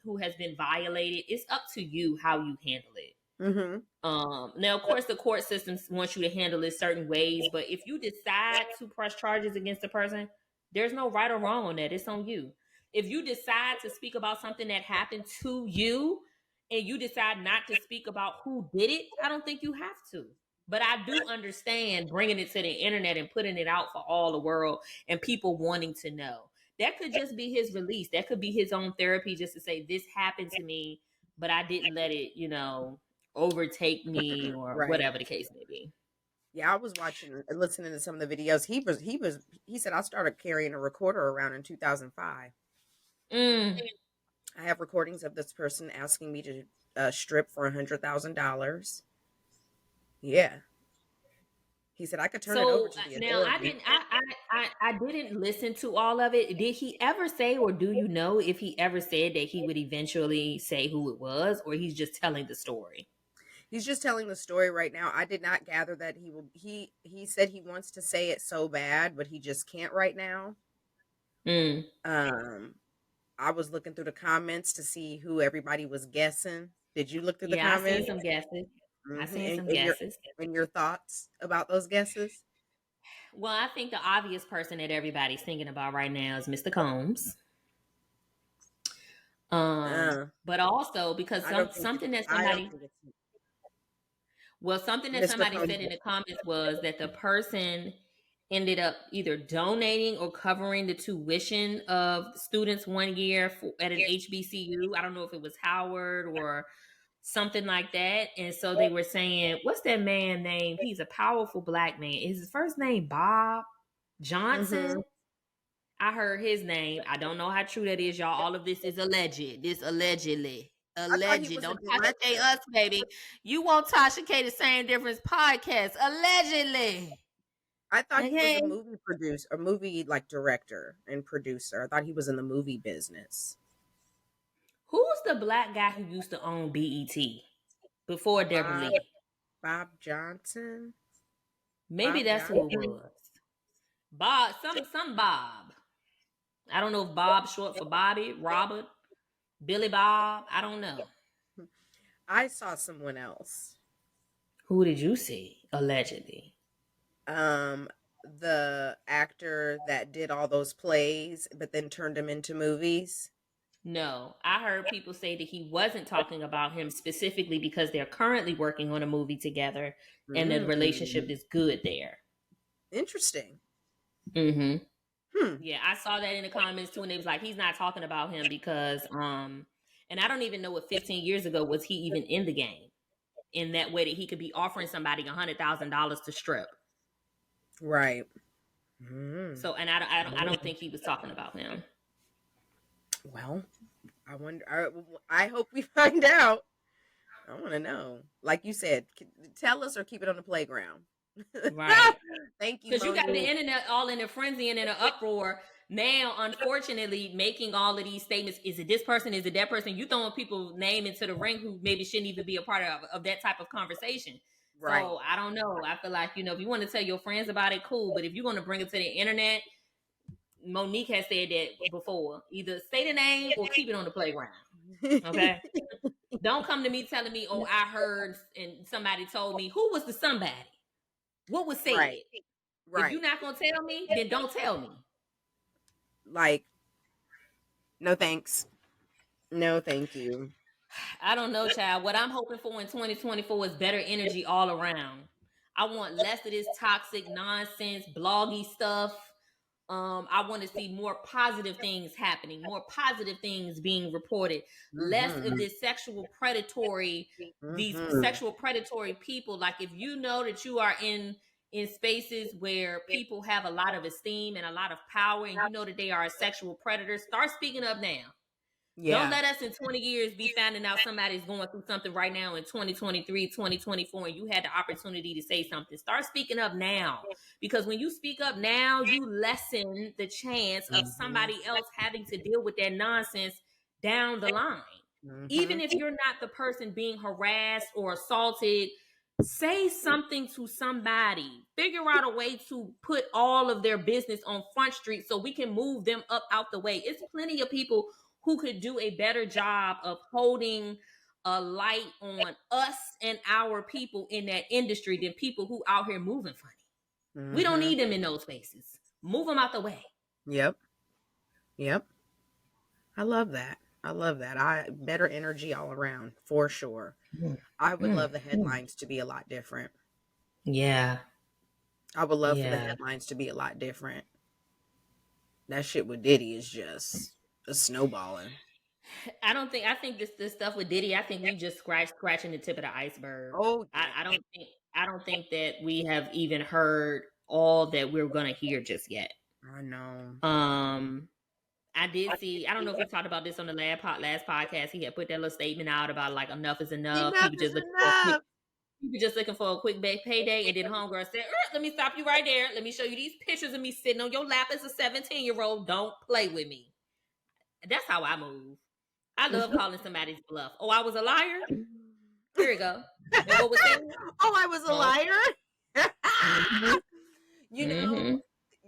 who has been violated, it's up to you how you handle it. Mm-hmm. Now, of course, the court system wants you to handle it certain ways, but if you decide to press charges against a person, there's no right or wrong on that. It's on you. If you decide to speak about something that happened to you and you decide not to speak about who did it, I don't think you have to. But I do understand bringing it to the internet and putting it out for all the world and people wanting to know. That could just be his release. That could be his own therapy, just to say, this happened to me, but I didn't let it, overtake me or Right. whatever the case may be. Yeah, I was watching and listening to some of the videos. He said I started carrying a recorder around in 2005. Mm. I have recordings of this person asking me to strip for $100,000. Yeah. He said I could turn it over So to the now authorities. I didn't listen to all of it. Did he ever say, or do you know if he ever said that he would eventually say who it was, or he's just telling the story? He's just telling the story right now. I did not gather that he will. He said he wants to say it so bad, but he just can't right now. Mm. Um, I was looking through the comments to see who everybody was guessing. Did you look through the Yeah, I seen comments? some guesses. I Mm-hmm. seen some And your guesses. thoughts about those guesses? Well, I think the obvious person that everybody's thinking about right now is Mr. Combs. But also because I don't think something that I don't somebody think it's Well, something that Mr. somebody Combs. said in the comments was that the person ended up either donating or covering the tuition of students one year at an HBCU. I don't know if it was Howard or something like that. And so they were saying, what's that man name? He's a powerful black man. Is his first name Bob Mm-hmm. Johnson? I heard his name. I don't know how true that is, y'all. All of this is alleged. This allegedly. I thought he Alleged. was a Don't Tasha K director. us, baby. You want Tasha K the same difference podcast. Allegedly. I thought he was Okay. a movie producer, a movie like director and producer. I thought he was in the movie business. Who's the black guy who used to own BET before Deborah Bob Lee? Bob Johnson. Maybe Bob that's who it Johnson. was. Bob, some Bob. I don't know if Bob's short for Bobby, Robert, Billy Bob. I don't know. I saw someone else. Who did you see? Allegedly. Um, the actor that did all those plays, but then turned them into movies. No, I heard people say that he wasn't talking about him specifically because they're currently working on a movie together and the relationship Mm, is good there. interesting. Mm-hmm. Hmm. Yeah, I saw that in the comments too, and it was like he's not talking about him because and I don't even know what 15 years ago was he even in the game in that way that he could be offering somebody $100,000 to strip. Right. Mm. So, and I don't think he was talking about him. Well, I wonder. I hope we find out. I want to know. Like you said, tell us or keep it on the playground. Right. Thank you, Because you got the Monique. internet all in a frenzy and in an uproar now, unfortunately, making all of these statements, is it this person? Is it that person? You throwing people's name into the ring who maybe shouldn't even be a part of that type of conversation. Right. So I don't know. I feel like, if you want to tell your friends about it, cool. But if you're going to bring it to the internet, Monique has said that before. Either say the name or keep it on the playground. Okay. Don't come to me telling me, oh, I heard and somebody told me. Who was the somebody? What was said? Right. If you're Right. not gonna tell me, then don't tell me. Like, no thanks. No, thank you. I don't know, child. What I'm hoping for in 2024 is better energy all around. I want less of this toxic nonsense, bloggy stuff. I want to see more positive things happening, more positive things being reported, less of Mhm. this these Mhm. sexual predatory people. Like if you know that you are in spaces where people have a lot of esteem and a lot of power, and you know that they are a sexual predator, start speaking up now. Don't Yeah. let us in 20 years be finding out somebody's going through something right now in 2023, 2024, and you had the opportunity to say something. Start speaking up now. Because when you speak up now, you lessen the chance of Mhm. somebody else having to deal with that nonsense down the line. Even Mhm. if you're not the person being harassed or assaulted, say something to somebody. Figure out a way to put all of their business on Front Street so we can move them up out the way. It's plenty of people who could do a better job of holding a light on us and our people in that industry than people who out here moving funny. We don't Mhm. need them in those spaces. Move them out the way. Yep. Yep. I love that. I love that. I better energy all around for sure. Mm, I would mm, love the mm. headlines to be a lot different. Yeah, I would love for the yeah. headlines to be a lot different. That shit with Diddy is just a snowballing. I think this stuff with Diddy, I think we just scratching the tip of the iceberg. Oh yeah. I don't think that we have even heard all that we're gonna hear just yet. I know. Um I did see. I don't know if we talked about this on the last podcast. He had put that little statement out about like enough is enough. Enough is enough. People just looking for a quick payday. And then homegirl said, "Let me stop you right there. Let me show you these pictures of me sitting on your lap as a 17-year-old. Don't play with me." That's how I move. I love calling somebody's bluff. Oh, I was a liar. Here we go. And what was said? Oh, I was a Oh, liar. mm-hmm, You know, mm-hmm.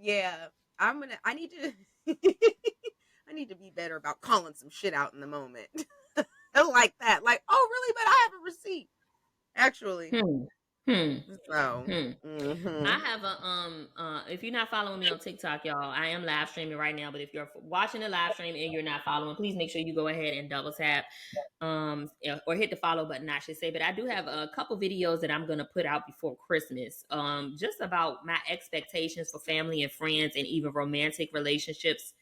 yeah. I need to I need to be better about calling some shit out in the moment. Like that. Like, oh really? But I have a receipt. Actually. Hmm. Hmm. So Hmm. I mhm. have a if you're not following me on TikTok, y'all, I am live streaming right now. But if you're watching the live stream and you're not following, please make sure you go ahead and double tap or hit the follow button, I should say. But I do have a couple videos that I'm gonna put out before Christmas, just about my expectations for family and friends and even romantic relationships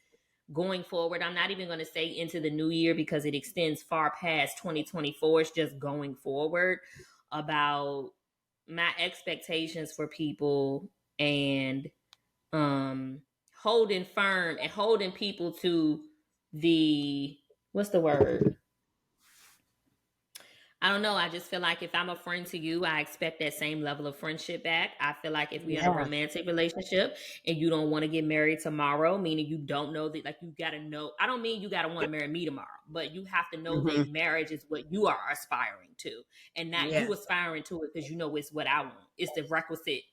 going forward. I'm not even going to say into the new year because it extends far past 2024. It's just going forward about my expectations for people and holding firm and holding people to the what's the word? I don't know. I just feel like if I'm a friend to you, I expect that same level of friendship back. I feel like if we're in a Yeah. romantic relationship and you don't want to get married tomorrow, meaning you don't know that, like, you got to know. I don't mean you got to want to marry me tomorrow, but you have to know that Mhm. marriage is what you are aspiring to and not you Yes. aspiring to it because you know it's what I want. It's the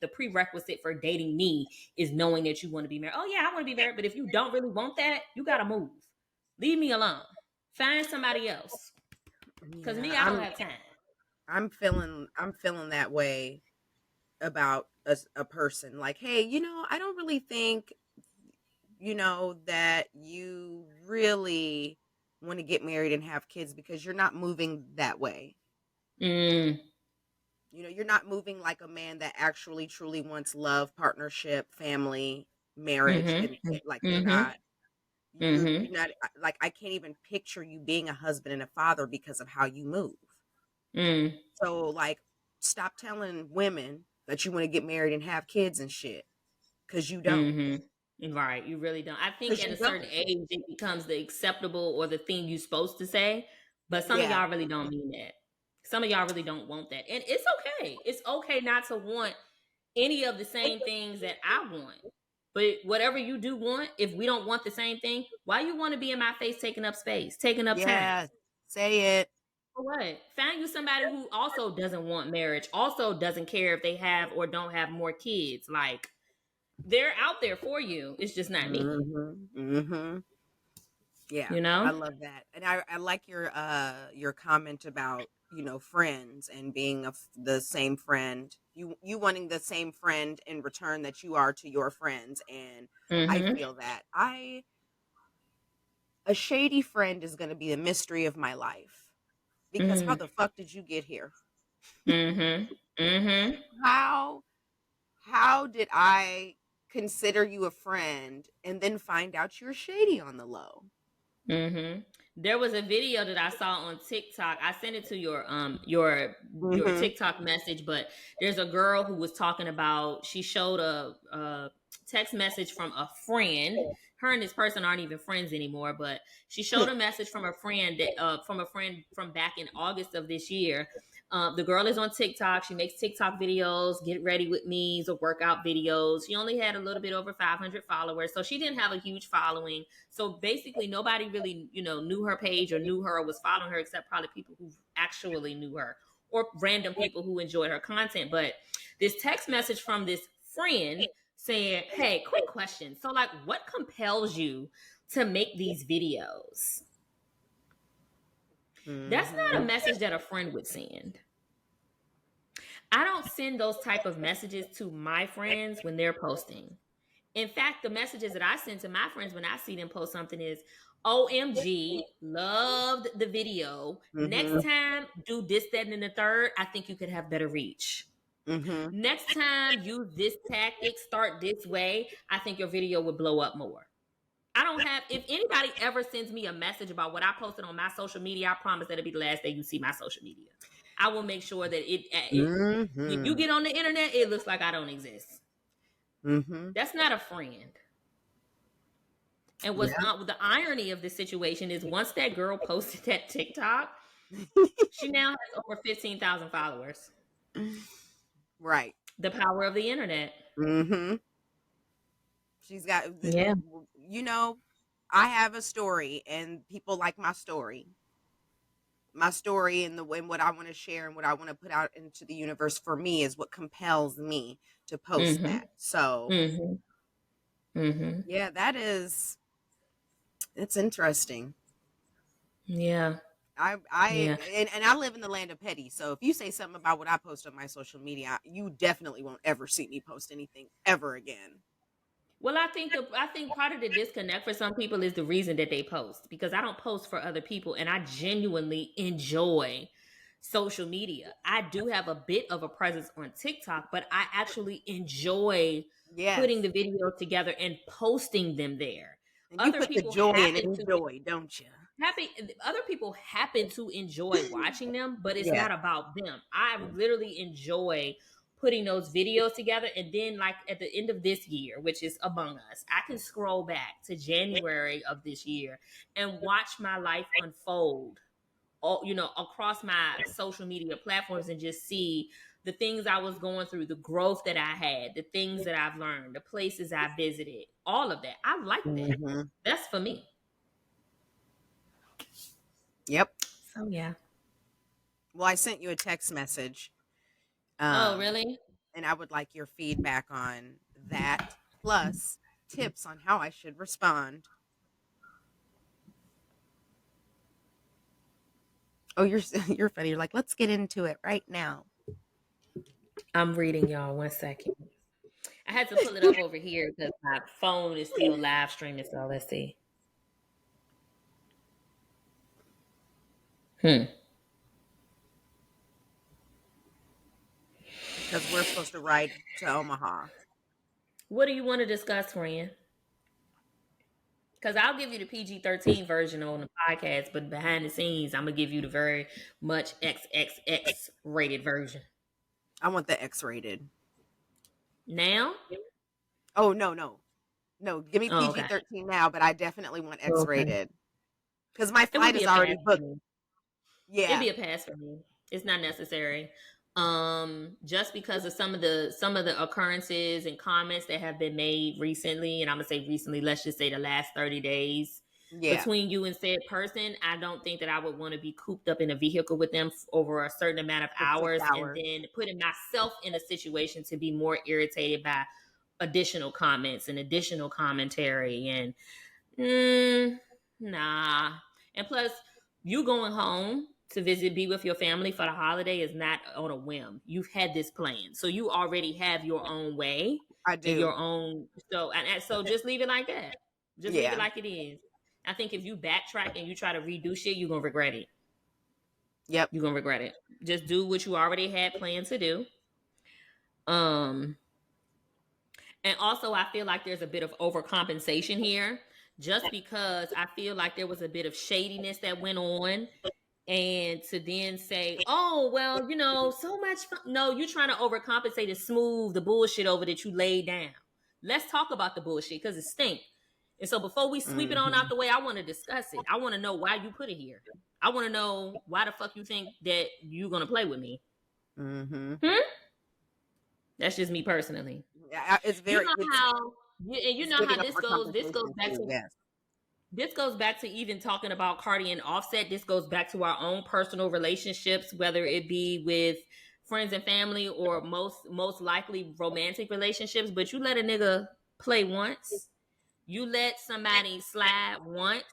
prerequisite for dating me is knowing that you want to be married. Oh, yeah, I want to be married. But if you don't really want that, you got to move. Leave me alone. Find somebody else. Because Yeah. me, I don't have time. I'm feeling that way about a person. Like, hey, I don't really think, that you really want to get married and have kids because you're not moving that way. Mm, You're not moving like a man that actually truly wants love, partnership, family, marriage, mhm, and like you're mhm, not. You're mhm, not like I can't even picture you being a husband and a father because of how you move. mm, So like, stop telling women that you want to get married and have kids and shit because you don't. mhm. Right, you really don't. I think Because at you a certain don't. age, it becomes the acceptable or the thing you're supposed to say. But some of Yeah. y'all really don't mean that. Some of y'all really don't want that, and it's okay. It's okay not to want any of the same things that I want. But whatever you do want, if we don't want the same thing, why you want to be in my face taking up space, taking up time? Yes. Say it. For what? Find you somebody who also doesn't want marriage, also doesn't care if they have or don't have more kids. Like, they're out there for you. It's just not me. Mhm. Mhm. Yeah, You I know? love that. And I like your comment about, friends and being the same friend. You wanting the same friend in return that you are to your friends, and I Mm-hmm. feel that. A shady friend is going to be the mystery of my life, because how Mm-hmm. the fuck did you get here? Mm-hmm. Mm-hmm. How how did I consider you a friend and then find out you're shady on the low? Mm-hmm. There was a video that I saw on TikTok. I sent it to your Mhm. TikTok message, but there's a girl who was talking about, she showed a text message from a friend. Her and this person aren't even friends anymore, but she showed a message from a friend that from a friend from back in August of this year. The girl is on TikTok. She makes TikTok videos, get ready with me's or workout videos. She only had a little bit over 500 followers, so she didn't have a huge following. So basically, nobody really, knew her page or knew her or was following her, except probably people who actually knew her or random people who enjoyed her content. But this text message from this friend saying, "Hey, quick question. So, like, what compels you to make these videos?" That's not a Mhm. message that a friend would send. I don't send those type of messages to my friends when they're posting. In fact, the messages that I send to my friends when I see them post something is, OMG, loved the video. Next Mhm. time, do this, that, and the third. I think you could have better reach. Mhm. Next time, use this tactic, start this way. I think your video would blow up more. I don't have, if anybody ever sends me a message about what I posted on my social media, I promise that'll be the last day you see my social media. I will make sure that when you Mhm. get on the internet, it looks like I don't exist. Mhm. That's not a friend. And Yeah. the irony of this situation is, once that girl posted that TikTok, she now has over 15,000 followers. Right. The power of the internet. Mhm. She's got Yeah. I have a story, and people like my story. My story and the way what I want to share and what I want to put out into the universe for me is what compels me to post Mm-hmm. that. So, Mm-hmm. Mm-hmm. yeah, it's interesting. Yeah. Yeah. And I live in the land of petty. So if you say something about what I post on my social media, you definitely won't ever see me post anything ever again. Well, I think part of the disconnect for some people is the reason that they post, because I don't post for other people and I genuinely enjoy social media. I do have a bit of a presence on TikTok, but I actually enjoy putting Yes. the videos together and posting them there. And you Other put the people joy in happen to enjoy, don't you? happy other people happen to enjoy watching them, but it's Yeah. not about them. I literally enjoy putting those videos together, and then, like, at the end of this year, which is among us, I can scroll back to January of this year and watch my life unfold, all, across my social media platforms, and just see the things I was going through, the growth that I had, the things that I've learned, the places I visited, all of that. I like that. Mhm. That's for me. Yep. So yeah. Well, I sent you a text message. Oh, Um really? and I would like your feedback on that, plus tips on how I should respond. Oh, you're you're funny. You're like, let's get into it right now. I'm reading y'all 1 second. I had to pull it up over here because my phone is still live streaming. So let's see. Hmm. Because we're supposed to ride to Omaha. What do you want to discuss, friend? Because I'll give you the PG-13 version on the podcast, but behind the scenes, I'm gonna give you the very much XXX rated version. I want the X-rated. Now? Oh, no, no. No, give me Oh, okay. PG-13 now, but I definitely want Okay. X-rated. Because my It would flight be is a already pass for booked. me. It'd Yeah. be a pass for me. It's not necessary. Just because of some of the occurrences and comments that have been made recently, and I'm gonna say recently, let's just say the last 30 days Yeah. between you and said person, I don't think that I would want to be cooped up in a vehicle with them over a certain amount of For 6 hours, and hours. then putting myself in a situation to be more irritated by additional comments and additional commentary. And nah. And plus, you going home to visit, be with your family for the holiday is not on a whim. You've had this plan, so you already have your own way I and your do. own. So just leave it like that. Just leave it Yeah. like it is. I think if you backtrack and you try to redo shit, you're gonna regret it. Yep. You're gonna regret it. Just do what you already had planned to do. Um, and also, I feel like there's a bit of overcompensation here, just because I feel like there was a bit of shadiness that went on, and to then say, "Oh, well, so much fun." No, you're trying to overcompensate and smooth the bullshit over that you laid down. Let's talk about the bullshit because it stink. And so, before we sweep it on out Mhm. the way, I want to discuss it. I want to know why you put it here. I want to know why the fuck you think that you're gonna play with me. Mhm. Hmm? That's just me personally. Yeah, You know how, and you it's know giving how this goes. This goes overcompensation back too. to Yes. even talking about Cardi and Offset. This goes back to our own personal relationships, whether it be with friends and family or most likely romantic relationships. But you let a nigga play once, you let somebody slide once,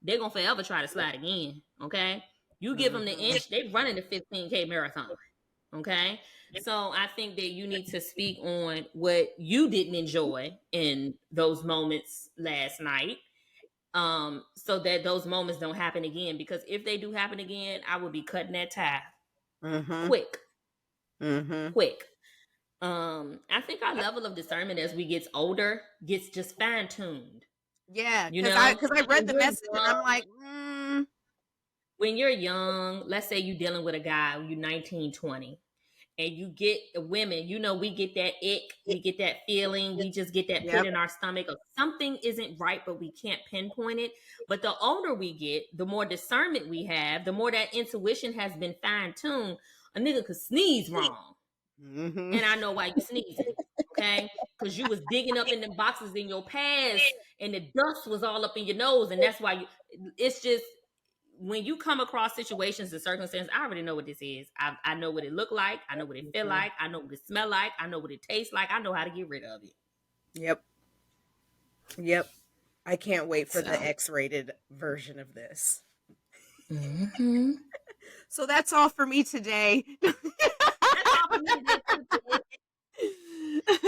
they're gonna forever try to slide again. Okay, you give them the Mhm. inch, they running the 15K marathon. Okay, so I think that you need to speak on what you didn't enjoy in those moments last night, so that those moments don't happen again, because if they do happen again, I will be cutting that tie Mhm. quick. Mhm. quick I think our level of discernment as we get older gets just fine-tuned. Yeah, you cuz I know cuz I read when the you're message and I'm young like, when you're young, let's say you're dealing with a guy, you 19, 20, and you get women, we get that ick, we get that feeling, we just get that pit yep. in our stomach of something isn't right, but we can't pinpoint it. But the older we get, the more discernment we have, the more that intuition has been fine-tuned. A nigga could sneeze wrong, Mhm. and I know why you sneezing. Okay, because you was digging up in the boxes in your past and the dust was all up in your nose, and that's why it's just, when you come across situations and circumstances, I already know what this is. I know what it look like. I know what it feel Mhm. like. I know what it smell like. I know what it tastes like. I know how to get rid of it. Yep. Yep. I can't wait for the So, X-rated version of this. mm-hmm. So that's all for me today. That's all for me today too, sis.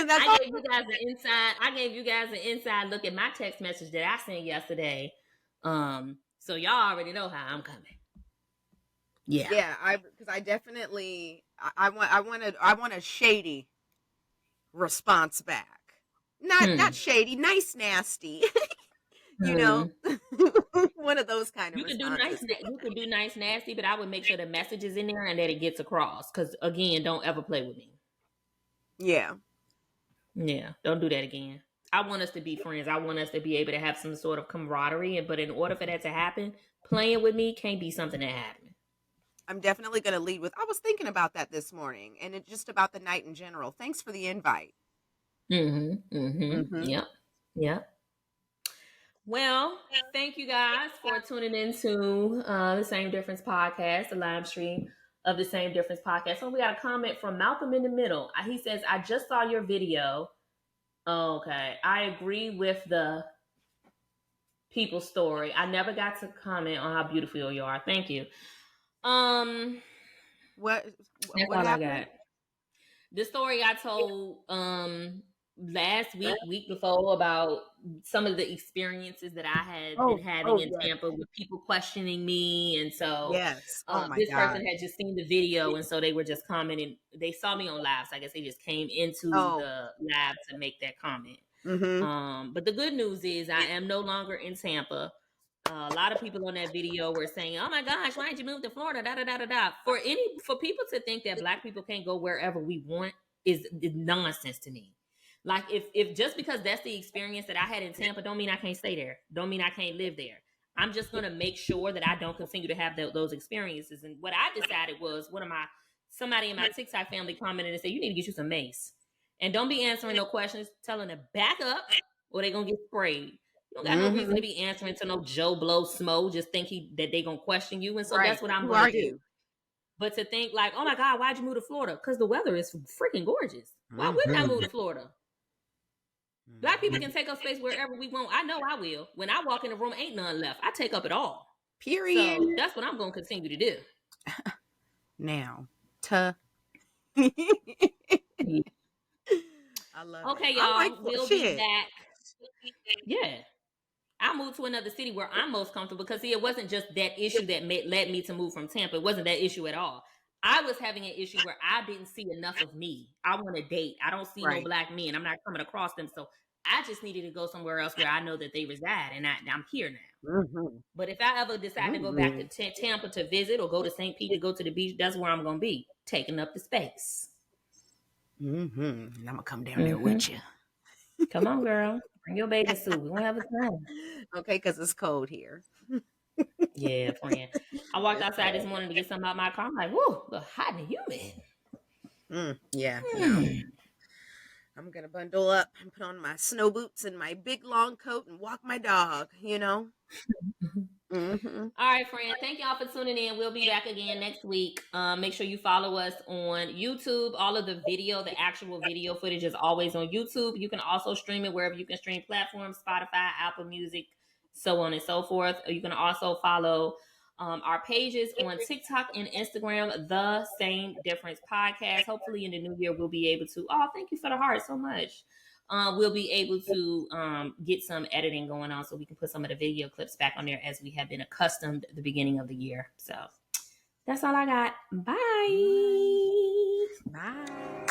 That's all. I gave you guys an inside look at my text message that I sent yesterday. So y'all already know how I'm coming. Yeah. Yeah, I because I definitely I want a shady response back. Not Hmm. shady, nice nasty. you know, Hmm. one of those kind of You could do nice. responses. You could do nice, nasty, but I would make sure the message is in there and that it gets across. Because again, don't ever play with me. Yeah. Yeah, don't do that again. I want us to be friends. I want us to be able to have some sort of camaraderie. But in order for that to happen, playing with me can't be something that happens. I'm definitely going to lead with I was thinking about that this morning and it's just about the night in general. Thanks for the invite. Mm-hmm. Mm-hmm. Mhm. Yep. Yep. Well, thank you guys for tuning into the Same Difference podcast, the live stream of the Same Difference podcast. So we got a comment from Malcolm in the Middle. He says, "I just saw your video. Okay, I agree with the people story. I never got to comment on how beautiful you are. Thank you. Um, What that's what all I happened? got. The story I told last week before, about some of the experiences that I had been Oh, having oh in yes. Tampa with people questioning me, and so Yes. Oh my this god. person had just seen the video, and so they were just commenting. They saw me on live, so I guess they just came into Oh. the live to make that comment. Mhm. But the good news is I am no longer in Tampa. A lot of people on that video were saying, "Oh my gosh, why did you move to Florida?" Da da da da da. For people to think that Black people can't go wherever we want is nonsense to me. Like, if just because that's the experience that I had in Tampa, don't mean I can't stay there. Don't mean I can't live there. I'm just gonna make sure that I don't continue to have those experiences. And what I decided was, what am I? somebody in my TikTok family commented and said, you need to get you some mace. And don't be answering no questions, telling them to back up or they're going to get sprayed. You don't got no reason to be answering to no Joe Blow Smo. Just think that they're going to question you. And so Right. that's what I'm Who going to are do. you? But to think like, oh my God, why'd you move to Florida? Because the weather is freaking gorgeous. Why wouldn't I move to Florida? Black people can take up space wherever we want. I know I will. When I walk in the room, ain't none left. I take up it all. Period. So that's what I'm going to continue to do. Now, I love okay, it. y'all. I like We'll shit. be back. Yeah. I moved to another city where I'm most comfortable because, see, it wasn't just that issue that led me to move from Tampa. It wasn't that issue at all. I was having an issue where I didn't see enough of me. I want to date. I don't see no Right. black men. I'm not coming across them. So I just needed to go somewhere else where I know that they reside, and I'm here now. Mm-hmm. But if I ever decide to go back to Tampa to visit or go to St. Pete to go to the beach, that's where I'm going to be, taking up the space. Mm-hmm. And I'm going to come down there with you. Come on, girl. Bring your bathing suit. We're going to have a time. Okay, because it's cold here. Yeah, friend. I walked outside this morning to get something out my car. I'm like, whoa, look hot and humid. Yeah, no. I'm going to bundle up and put on my snow boots and my big long coat and walk my dog, you know? All right, friend. Thank y'all for tuning in. We'll be back again next week. Make sure you follow us on YouTube. All of the actual video footage is always on YouTube. You can also stream it wherever you can stream platforms, Spotify, Apple Music, so on and so forth. You can also follow our pages on TikTok and Instagram, The Same Difference Podcast. Hopefully in the new year, we'll be able to, thank you for the heart so much. We'll be able to get some editing going on so we can put some of the video clips back on there as we have been accustomed at the beginning of the year. So that's all I got. Bye. Bye.